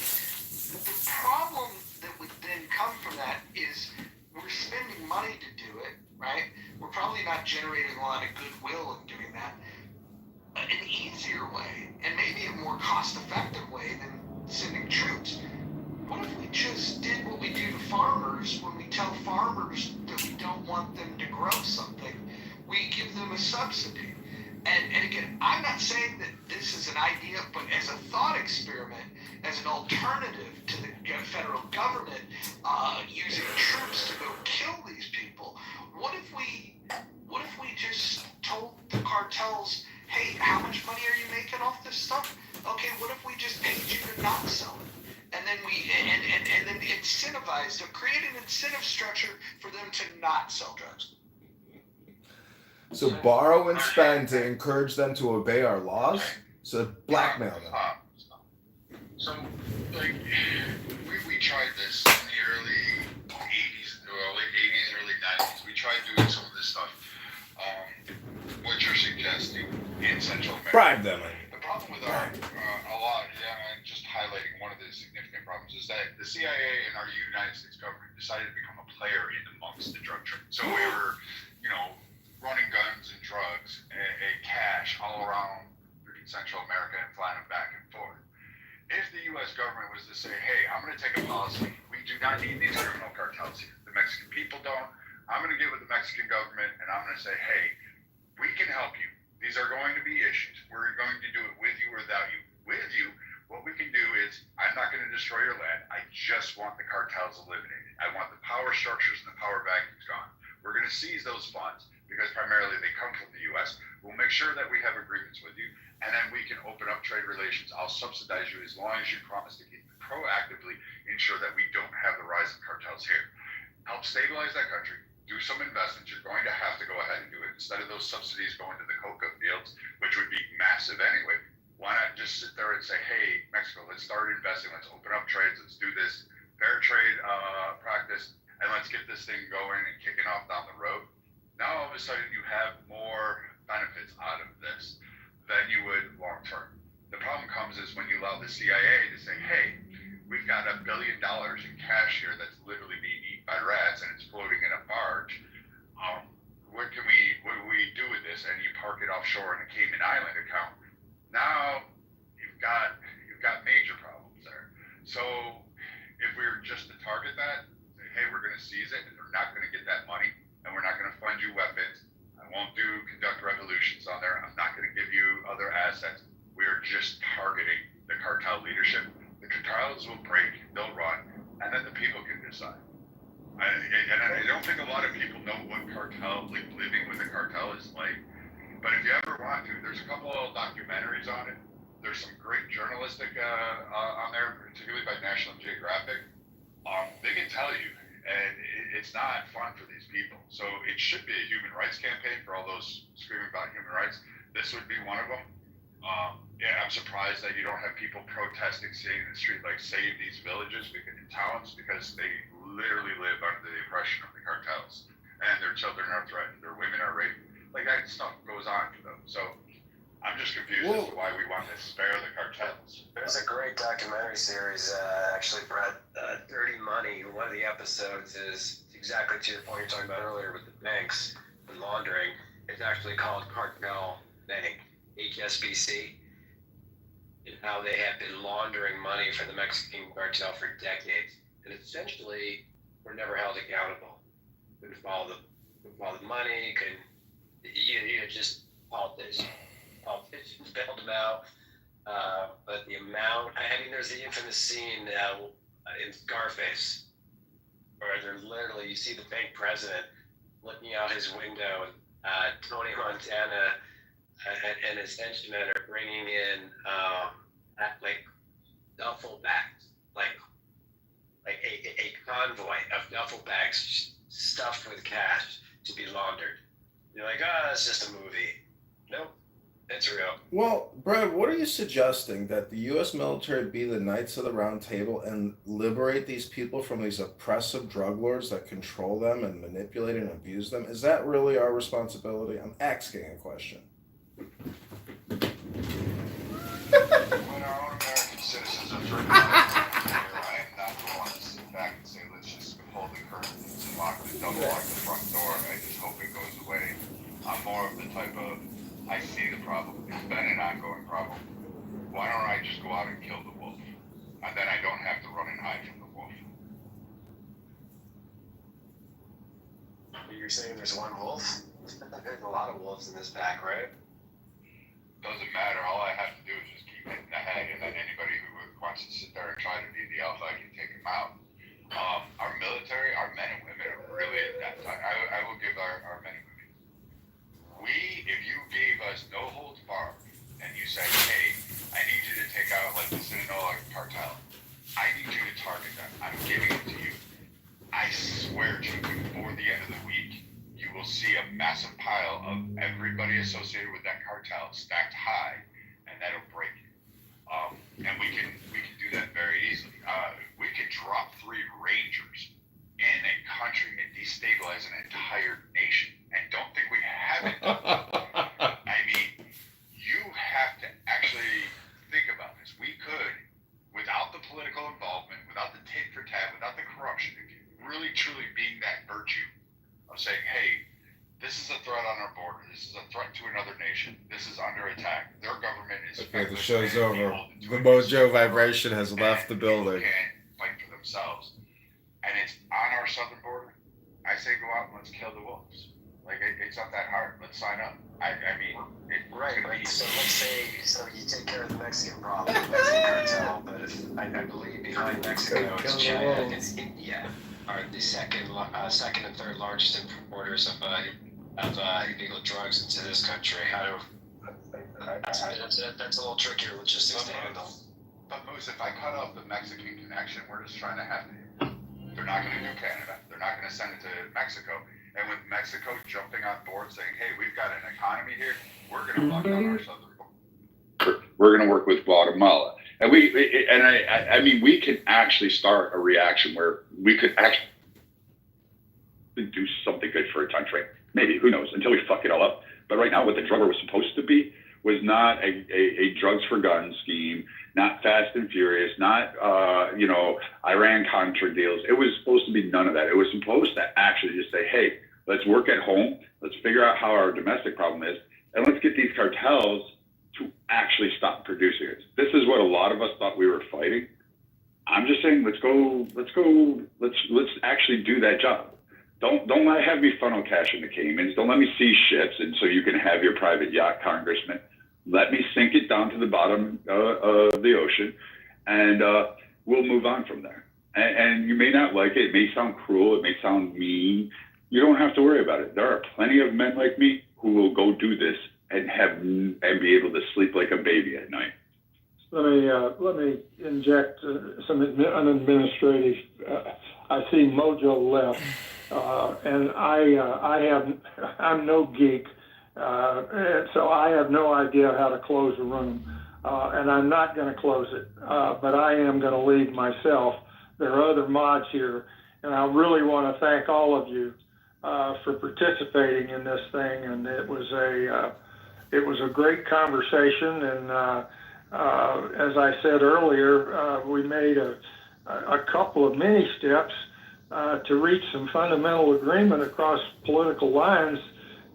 The problem that would then come from that is we're spending money to do it, right? We're probably not generating a lot of goodwill in doing that. An easier way, and maybe a more cost-effective way than sending troops. What if we just did what we do to farmers when we tell farmers that we don't want them to grow something? We give them a subsidy. And again, I'm not saying that this is an idea, but as a thought experiment, as an alternative to the federal government using troops to go kill these people, what if we just told the cartels, hey, how much money are you making off this stuff? Okay, what if we just paid you to not sell it? And then and then incentivized them, create an incentive structure for them to not sell drugs. So borrow and spend to encourage them to obey our laws. So blackmail them. So, like, we tried this in the early 80s, late 80s, early 90s. We tried doing some of this stuff, what you're suggesting in Central America. Bribe them. The problem with and just highlighting one of the significant problems is that the CIA and our United States government decided to become a player in amongst the drug trade. So we were, running guns and drugs and cash all around Central America and flying them back and forth. If the U.S. government was to say, hey, I'm going to take a policy, we do not need these criminal cartels here. The Mexican people don't. I'm going to get with the Mexican government and I'm going to say, hey, we can help you. These are going to be issues. We're going to do it with you or without you. With you, what we can do is, I'm not going to destroy your land. I just want the cartels eliminated. I want the power structures and the power vacuums gone. We're going to seize those funds because primarily they come from the U.S. We'll make sure that we have agreements with you, and then we can open up trade relations. I'll subsidize you as long as you promise to proactively ensure that we don't have the rise of cartels here. Help stabilize that country. Do some investments. You're going to have to go ahead and do it. Instead of those subsidies going to the coca fields, which would be massive anyway, why not just sit there and say, hey, Mexico, let's start investing. Let's open up trades. Let's do this fair trade practice, and let's get this thing going and kicking off down the road. Now, all of a sudden, you have more benefits out of this than you would long term. The problem comes is when you allow the CIA to say, hey, we've got $1 billion in cash here that's literally being eaten by rats and it's floating in a barge. What do we do with this? And you park it offshore in a Cayman Island account. Now you've got major problems there. So if we were just to target that, say, hey, we're going to seize it and we're not going to get that money and we're not going to fund you weapons. I won't conduct revolutions on there. I'm not going to give you other assets. We are just targeting the cartel leadership. The cartels will break, they'll run, and then the people can decide. I don't think a lot of people know what living with a cartel is like. But if you ever want to, there's a couple of documentaries on it. there's some great journalistic on there, particularly by National Geographic. They can tell you, and it's not fun for these people. So it should be a human rights campaign for all those screaming about human rights. This would be one of them. Yeah, I'm surprised that you don't have people protesting, saying in the street, like, save these villages and towns, because they literally live under the oppression of the cartels. And their children are threatened, their women are raped. Like, that stuff goes on for them. So I'm just confused as to why we want to spare the cartels. There's a great documentary series, actually, Brett, Dirty Money. One of the episodes is exactly to your point you're talking about earlier with the banks and laundering. It's actually called Cartel Bank, HSBC, and how they have been laundering money for the Mexican cartel for decades. And essentially, were never held accountable. Couldn't follow the money, couldn't, just politicians bailed them out. But the amount, I mean, there's the infamous scene in Scarface, where they're literally, you see the bank president looking out his window, and Tony Montana and his henchmen are bringing in like duffel bags, like a convoy of duffel bags stuffed with cash to be laundered. You're like, it's just a movie. Nope, it's real. Well, Brad, what are you suggesting? That the U.S. military be the Knights of the Round Table and liberate these people from these oppressive drug lords that control them and manipulate and abuse them? Is that really our responsibility? I'm asking a question. When our own American citizens are drinking, I am not the one to sit back and say, let's just hold the curtains and lock the double lock the front door. I just hope it goes away. I'm more of the type of, I see the problem. It's been an ongoing problem. Why don't I just go out and kill the wolf? And then I don't have to run and hide from the wolf. You're saying there's one wolf? There's a lot of wolves in this pack, right? Doesn't matter. All I have to do is just keep hitting the head, and then anybody who wants to sit there and try to be the alpha, I can take him out. Our military, our men and women are really at that time. I will give our men and women. If you gave us no holds barred, and you said, hey, I need you to take out like the Sinaloa cartel, I need you to target them. I'm giving it to you. I swear to you, before the end of the week, you will see a massive pile of everybody associated with that cartel stacked high, and that'll break it. And we can do that very easily. We could drop 3 Rangers in a country and destabilize an entire nation, and don't think we haven't done that. I mean, you have to actually think about this. We could, without the political involvement, without the tit for tat, without the corruption, really truly being that virtue of saying, hey, this is a threat on our border. This is a threat to another nation. This is under attack. Their government is... Okay, the show's over. The mojo vibration has left the building. They can't fight for themselves. And it's on our southern border. I say go out and let's kill the wolves. Like, it's not that hard. Let's sign up. I mean... Right, so let's say, you take care of the Mexican problem, the Mexican cartel, but I believe behind Mexico it's China and it's India are the second and third largest importers of illegal drugs into this country. That's a little trickier logistics to handle. But Moose, if I cut off the Mexican connection, we're just trying to have it. They're not going to do Canada. They're not going to send it to Mexico. And with Mexico jumping on board saying, hey, we've got an economy here, we're going to lock down our southern border. We're going to work with Guatemala. And I mean, we can actually start a reaction where we could actually do something good for a country. Maybe, who knows, until we fuck it all up. But right now, what the drug war was supposed to be was not a drugs for guns scheme, not Fast and Furious, not, Iran-Contra deals. It was supposed to be none of that. It was supposed to actually just say, hey, let's work at home. Let's figure out how our domestic problem is. And let's get these cartels to actually stop producing it. This is what a lot of us thought we were fighting. I'm just saying, let's actually do that job. Don't have me funnel cash into Caymans. Don't let me see ships and so you can have your private yacht, Congressman. Let me sink it down to the bottom of the ocean, and we'll move on from there. And you may not like it. It may sound cruel. It may sound mean. You don't have to worry about it. There are plenty of men like me who will go do this and be able to sleep like a baby at night. Let me inject some an administrative. I see Mojo left, and I'm no geek, and so I have no idea how to close a room, and I'm not going to close it, but I am going to leave myself. There are other mods here, and I really want to thank all of you for participating in this thing, and it was a great conversation, and as I said earlier, we made a couple of mini steps to reach some fundamental agreement across political lines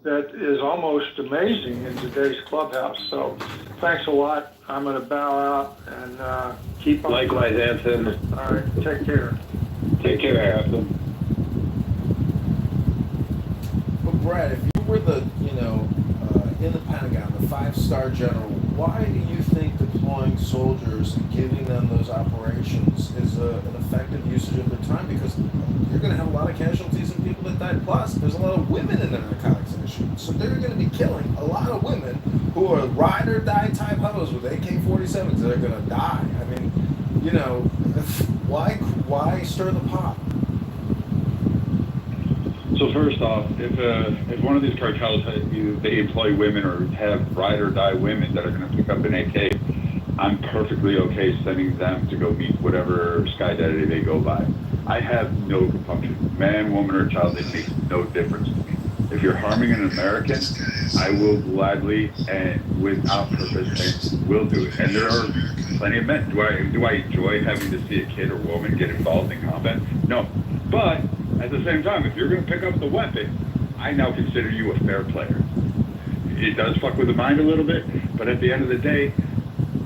that is almost amazing in today's clubhouse. So thanks a lot. I'm going to bow out and keep on. Likewise, Anthony. All right, take care. Take care, Anthony. But Brad, if you were the, in the Pentagon, the 5-star general, why do you think deploying soldiers and giving them those operations is an effective usage of their time? Because you're going to have a lot of casualties and people that die. Plus, there's a lot of women in the narcotics industry. So they're going to be killing a lot of women who are ride or die type hoes with AK-47s that are going to die. I mean, why stir the pot? So first off, if one of these cartels, they employ women or have ride or die women that are going to pick up an AK, I'm perfectly okay sending them to go meet whatever sky daddy they go by. I have no compunction. Man, woman, or child, it makes no difference to me. If you're harming an American, I will gladly and without purpose will do it. And there are plenty of men. Do I enjoy having to see a kid or woman get involved in combat? No. But at the same time, if you're going to pick up the weapon, I now consider you a fair player. It does fuck with the mind a little bit, but at the end of the day,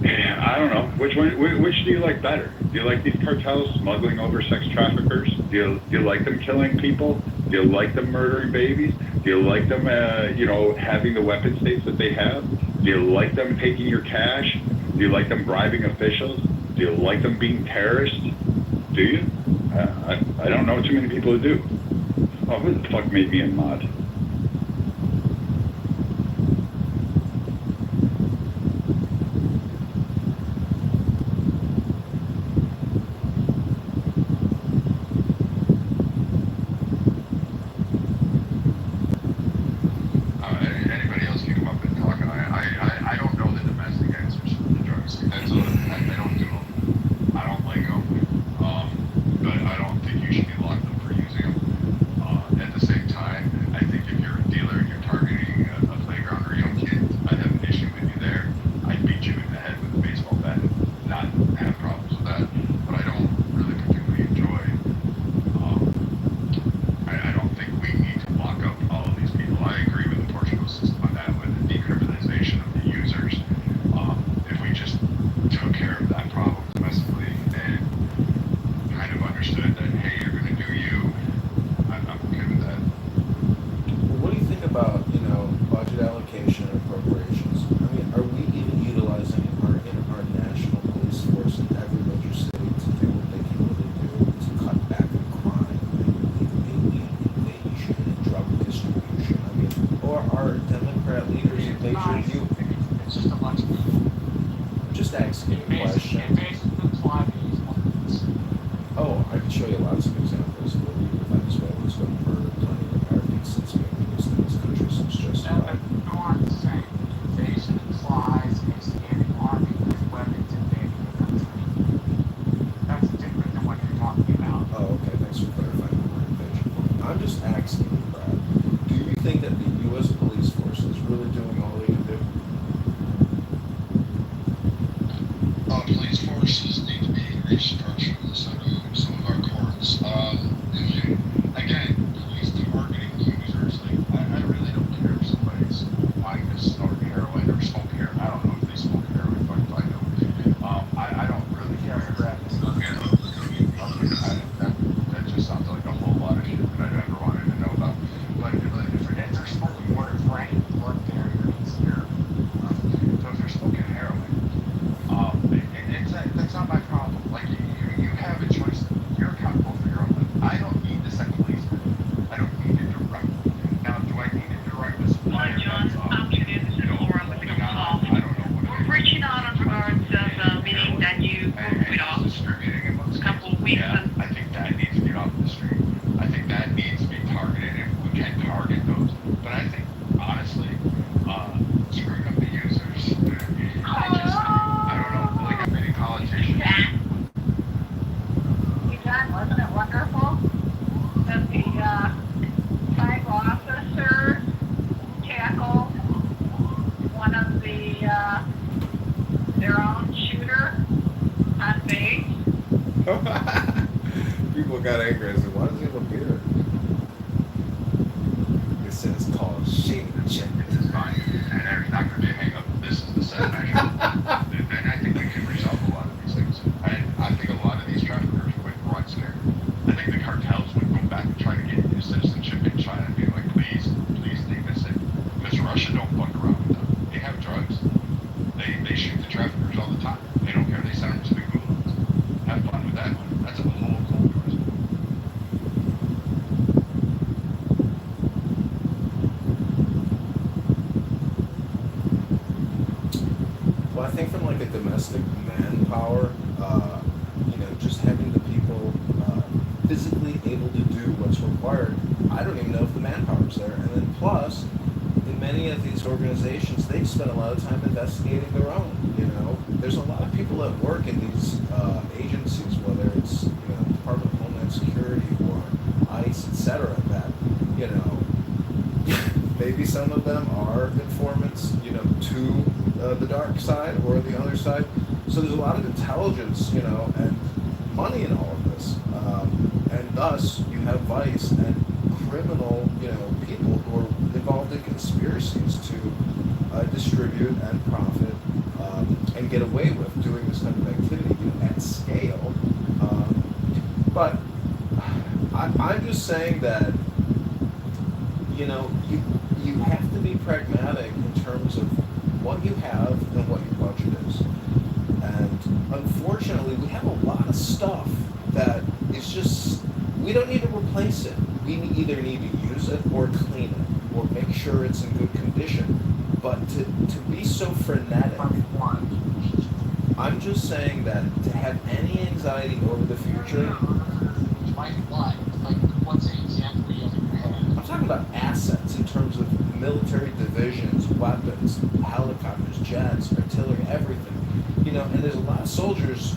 I don't know. Which do you like better? Do you like these cartels smuggling over sex traffickers? Do you like them killing people? Do you like them murdering babies? Do you like them, having the weapon states that they have? Do you like them taking your cash? Do you like them bribing officials? Do you like them being terrorists? Do you? I don't know too many people who do. Oh, who the fuck made me a mod? Anybody else can come up and talk, and I don't know the domestic answers to the drugs. That's I don't do them. I don't like them. But I don't think you should be locked up for using them. At the same time, I think if you're a dealer and you're targeting a playground or young kids, I'd have an issue with you there. I'd beat you in the head with a baseball bat, not have problems with that. But I don't really particularly enjoy. I don't think we need to lock up all of these people. I agree with the Portugal system on that, with the decriminalization of the users. If we just took care of that problem domestically and kind of understood that, hey, you're going to do you, I'm okay with that. What do you think about, budget allocation and appropriations? I mean, are we even utilizing our national police force in every major city to do what they can really do to cut back on crime and alien invasion and drug distribution? I mean, or are Democrat leaders in major view? It's just a bunch of people. Just asking a question. It basically applies to these ones. Oh, I can show you lots of examples of where Venezuela's going to murder plenty of Americans since being released in this country since just No, no, I'm the same. Invasion implies a standing army with weapons invading the country. That's different than what you're talking about. Oh, okay. Thanks for clarifying the word invasion. I'm just asking you, Brad. Do you think that the U.S. police force is really doing all they can do? Police forces need to be restructured in some of our courts. Again, police targeting users. I really don't care if somebody's wanting to snort heroin or smoke heroin. I don't know if they smoke heroin, but if I do, I don't really care. That just sounds like a whole lot of shit that I never wanted to know about. But if they're smoking water, brain, blood barrier is here. So if they're smoking heroin, that's not my problem. Like, you have a choice. You're accountable for your own life. I don't need to send policemen. I don't need to direct them. Now, do I need to direct this flyer? John, afternoon. This is Laura with the call. I don't know what We're reaching out on regards of People got angry. I said, why does he have a beard? They said it's called shade check. This is fine. And every not going to hang up. This is the set measure. And I think we can resolve a lot of these things. I think a lot of these traffickers would run scared. I think the cartels would go back and try to get new citizenship in China and be like, please leave this in. Because Russia don't fuck around with them. They have drugs. They shoot the traffickers all the time. They don't care. They send them to the gulags. Have fun with that one. That's a whole cold war. Well, I think from like a domestic manpower, just having the people physically able to do what's required, I don't even know if the manpower's there. And then plus, in many of these organizations, they've spent a lot of time investigating their own. There's a lot of people that work in these agencies, whether it's Department of Homeland Security or ICE, etc. That maybe some of them are informants, to the dark side or the other side. So there's a lot of intelligence, and money in all of this, and thus you have vice and criminal, people who are involved in conspiracies to distribute and profit and get away with doing this type of activity at scale. But I'm just saying that you have to be pragmatic in terms of what you have and what your budget is. And unfortunately, we have a lot of stuff that is just, we don't need to replace it. We either need to use it or clean it or make sure it's in good condition. But to be so frenetic, I'm just saying that to have any anxiety over the future. What's an example you have in your head? I'm talking about assets in terms of military divisions, weapons, helicopters, jets, artillery, everything. And there's a lot of soldiers,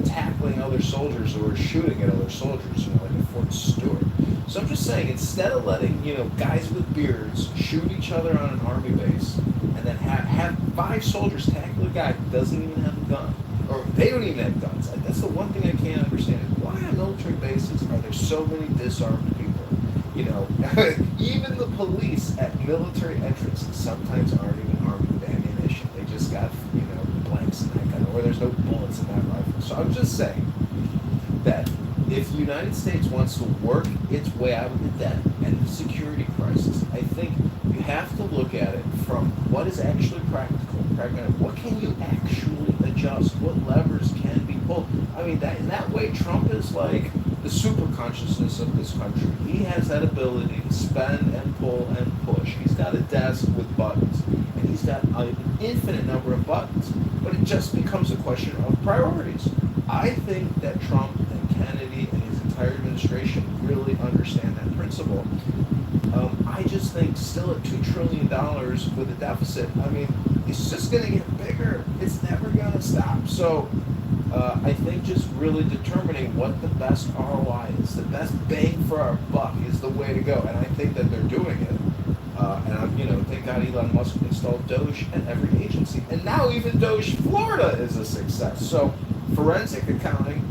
tackling other soldiers or shooting at other soldiers, like at Fort Stewart. So I'm just saying, instead of letting, guys with beards shoot each other on an army base and then have 5 soldiers tackle a guy who doesn't even have a gun, or they don't even have guns. That's the one thing I can't understand. Why on military bases are there so many disarmed people? Even the police at military entrances sometimes aren't even armed with ammunition. They just got, blanks and that kind of, or there's no bullets in that rifle. So I'm just saying that if the United States wants to work its way out of the debt and the security crisis, I think you have to look at it from what is actually practical, pragmatic. What can you actually adjust? What levers can be pulled? I mean, in that way, Trump is like the super consciousness of this country. He has that ability to spend and pull and push. He's got a desk with buttons, and he's got an infinite number of buttons. But it just becomes a question of priorities. I think that Trump and Kennedy and his entire administration really understand that principle. I just think still at $2 trillion with a deficit, I mean, it's just going to get bigger. It's never going to stop. So I think just really determining what the best ROI is, the best bang for our buck is the way to go. And I think that they're doing it. Thank God Elon Musk installed Doge at every agency. And now even Doge Florida is a success. So forensic accounting,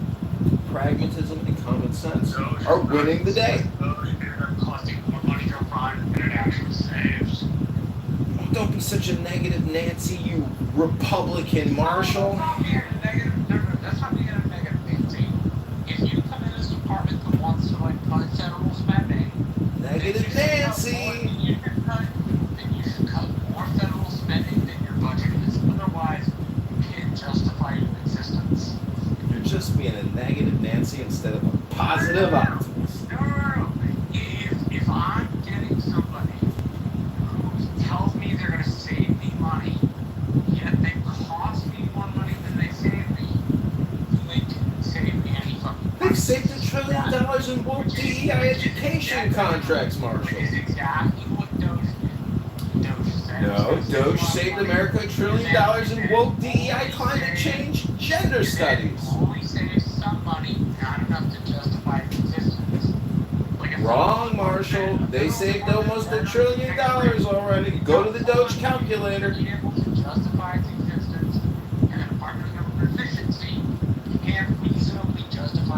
pragmatism, and common sense are winning the day. Those are costing more money to run than it actually saves. Don't be such a negative Nancy, you Republican Marshall. That's not being a negative Nancy. If you come in as a department that wants to cut federal spending, negative Nancy. Then you should cut more federal spending than your budget is. Otherwise, you can't justify your existence. You're just being a negative Nancy instead of a positive optimist. No. If I'm getting somebody who tells me they're going to save me money, yet they cost me more money than they save me, they didn't save me any fucking money. They've saved $1 trillion in woke DEI education contracts, Marshall. Which is exactly what Doge said. No, Doge saved America $1 trillion in woke DEI, climate change, gender studies. Only saves some money, not enough to justify its existence. Wrong, Marshall. They saved almost $1 trillion already. Go to the Doge calculator. To be able to justify its existence in the Department of Government Efficiency, you can't reasonably justify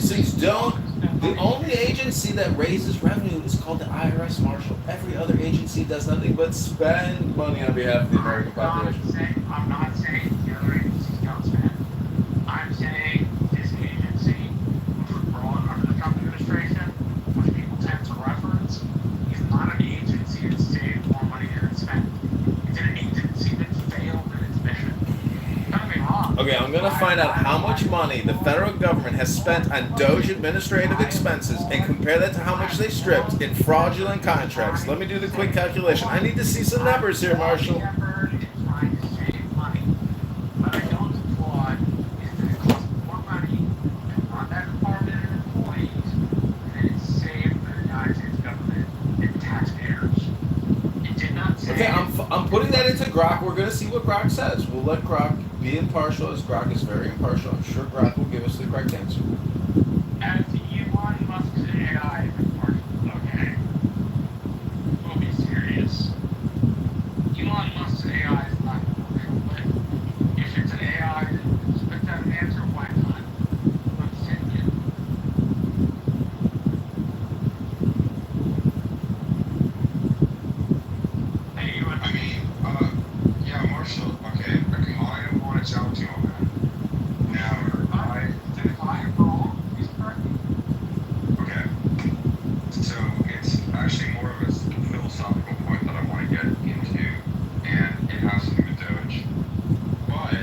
agencies don't. The only agency that raises revenue is called the IRS, Marshall. Every other agency does nothing but spend money on behalf of the American population. I'm not saying the other agencies don't spend. I'm saying this agency, which was brought under the Trump administration, which people tend to reference, is not an agency that saved more money than it spent. It's an agency that failed in its mission. Don't get me wrong. Okay, I'm gonna find out how much money the federal government has spent on Doge administrative expenses and compare that to how much they stripped in fraudulent contracts. Let me do the quick calculation. I need to see some numbers here, Marshall. Trying to save money. What I don't applaud is that it costs more money to run that department and employees than it saved for the United States government and taxpayers. It did not save. Okay, I'm putting that into Grok. We're gonna see what Grok says. We'll let Grok be impartial, as Grok is very impartial. I'm sure Grok will give us the correct answer. As Elon Musk's AI is impartial, okay? We'll be serious. Elon Musk's AI is not impartial, but if it's an AI that spits out an answer, why not? Let's take it. Hey, you I mean, yeah, Marshall, okay, I kind of want to talk to you on that. Now, if I am wrong, he's correct. okay, so it's actually more of a philosophical point that I want to get into, and it has to do with Doge. But,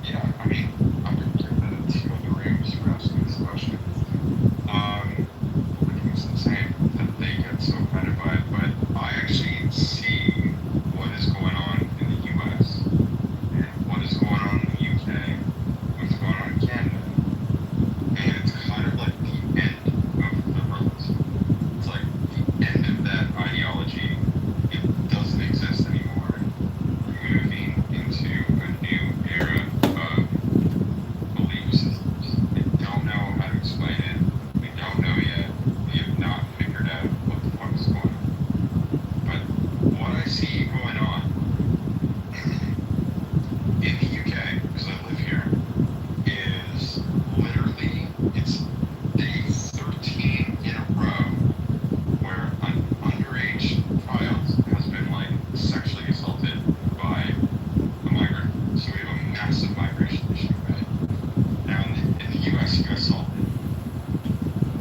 yeah, I mean, I'm going to give the two other rooms for asking this question. Which was insane that they get so offended by it, but I actually see what is going on in the US and what is going on in the UK, what's going on in Canada, and it's kind of like the end of liberalism. It's like the end of that ideology. It doesn't exist anymore. We're moving into a new era of belief systems. I don't know how to explain it. We don't know yet. We have not figured out what the fuck is going on. But what I see going on in the UK, because I live here, is literally, it's day 13 in a row where an underage child has been like sexually assaulted by a migrant. So we have a massive migration issue, right? Now in the US, you guys solved it.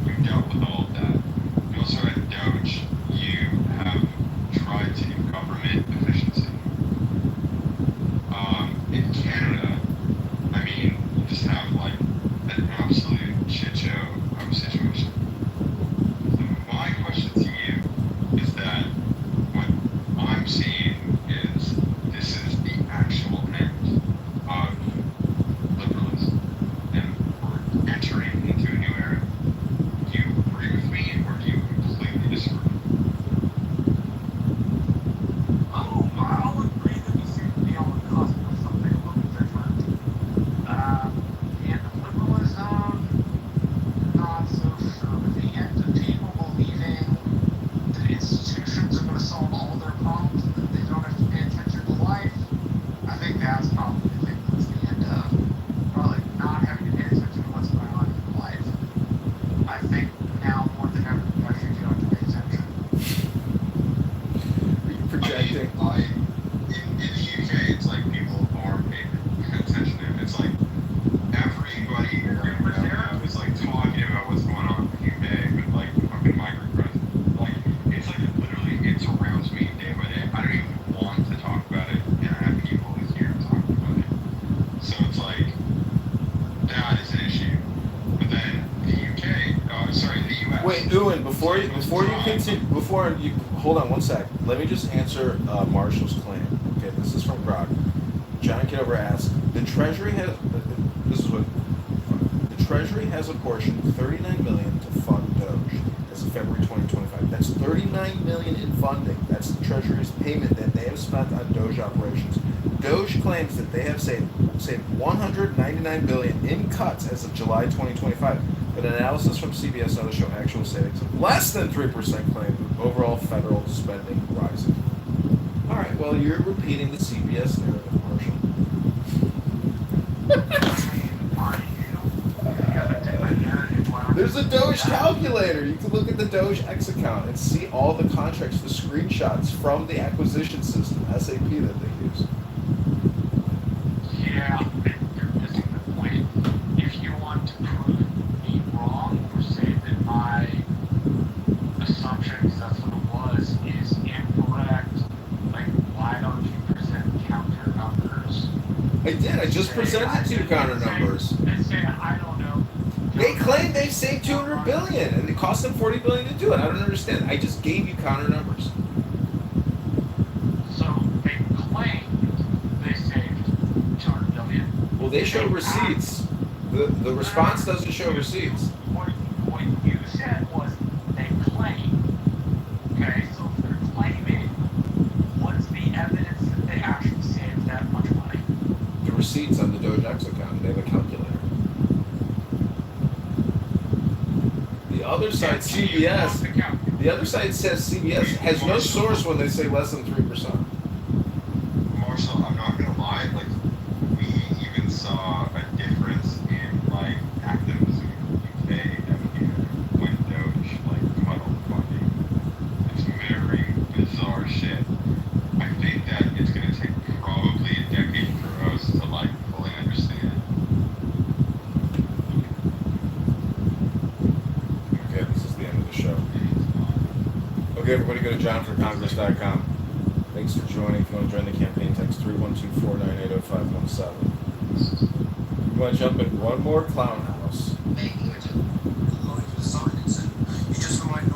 You dealt with all of that. You also had Doge. You have tried to do government efficiency. In Canada, I mean, you just have like an absolute shit show of a situation. So my question to you is that what I'm seeing is this is the actual end of liberalism, and we're entering into a new era. Do you agree with me, or do you completely disagree? I'll agree that we seem to be on the cusp of something a little different. The end of liberalism, not so sure. The end of people believing that institutions are going to solve all their problems and that they don't have to pay attention to life. I think that's probably the thing that's the end of. Probably not having to pay attention to what's going on in life. I think now more than ever, you actually do have to pay attention. Projecting. In the UK, it's like people are paying attention to it. It's like everybody is like talking about what's going on in the UK with like the fucking migrant crisis. Like it's like literally it surrounds me day by day. I don't even want to talk about it, and I have people who's here talking about it. So it's like that is an issue. But then the UK, sorry, the US. Wait, Ewan, before you continue, before you hold on one sec. Let me just answer Marshall's claim. Okay, this is from Grok. John Kitover asks, the Treasury has this is what the Treasury has apportioned $39 million to fund Doge as of February 2025. That's $39 million in funding. That's the Treasury's payment that they have spent on Doge operations. Doge claims that they have saved $199 billion in cuts as of July 2025. But analysis from CBS and others show actual savings of less than 3% claim, with overall federal spending rising. All right, well, you're repeating the CBS narrative, Marshall. There's a Doge calculator. You can look at the Doge X account and see all the contracts, the screenshots from the acquisition system, SAP, that they use. Yeah, you're missing the point. If you want to prove me wrong or say that my assumption, because that's what it was, is incorrect, like, why don't you present counter numbers? I did. I just presented two counter numbers. And say, I don't know. They claim they saved $200 billion, and it cost them $40 billion to do it. I don't understand. I just gave you counter numbers. So they claimed they saved $200 billion. Well, they show receipts. The response doesn't show receipts. What you said was they claim. Okay, so if they're claiming, what's the evidence that they actually saved that much money? The receipts on the Doge X account. They have a calculator. The other side, CBS. The other side says CBS has no source when they say less than 3%. Marshall, I'm not gonna lie, like, we even saw a difference in, like, activism in the UK and here when Doge, like, cut off funding. It's very bizarre shit. I think that it's gonna take probably a decade for us to, like, fully understand. Okay, this is the end of the show. Okay, everybody go to johnforcongress.com. Thanks for joining. If you want to join the campaign, text 312-498-0517. You want to jump in one more clown house? Going to the sign and say, you just remind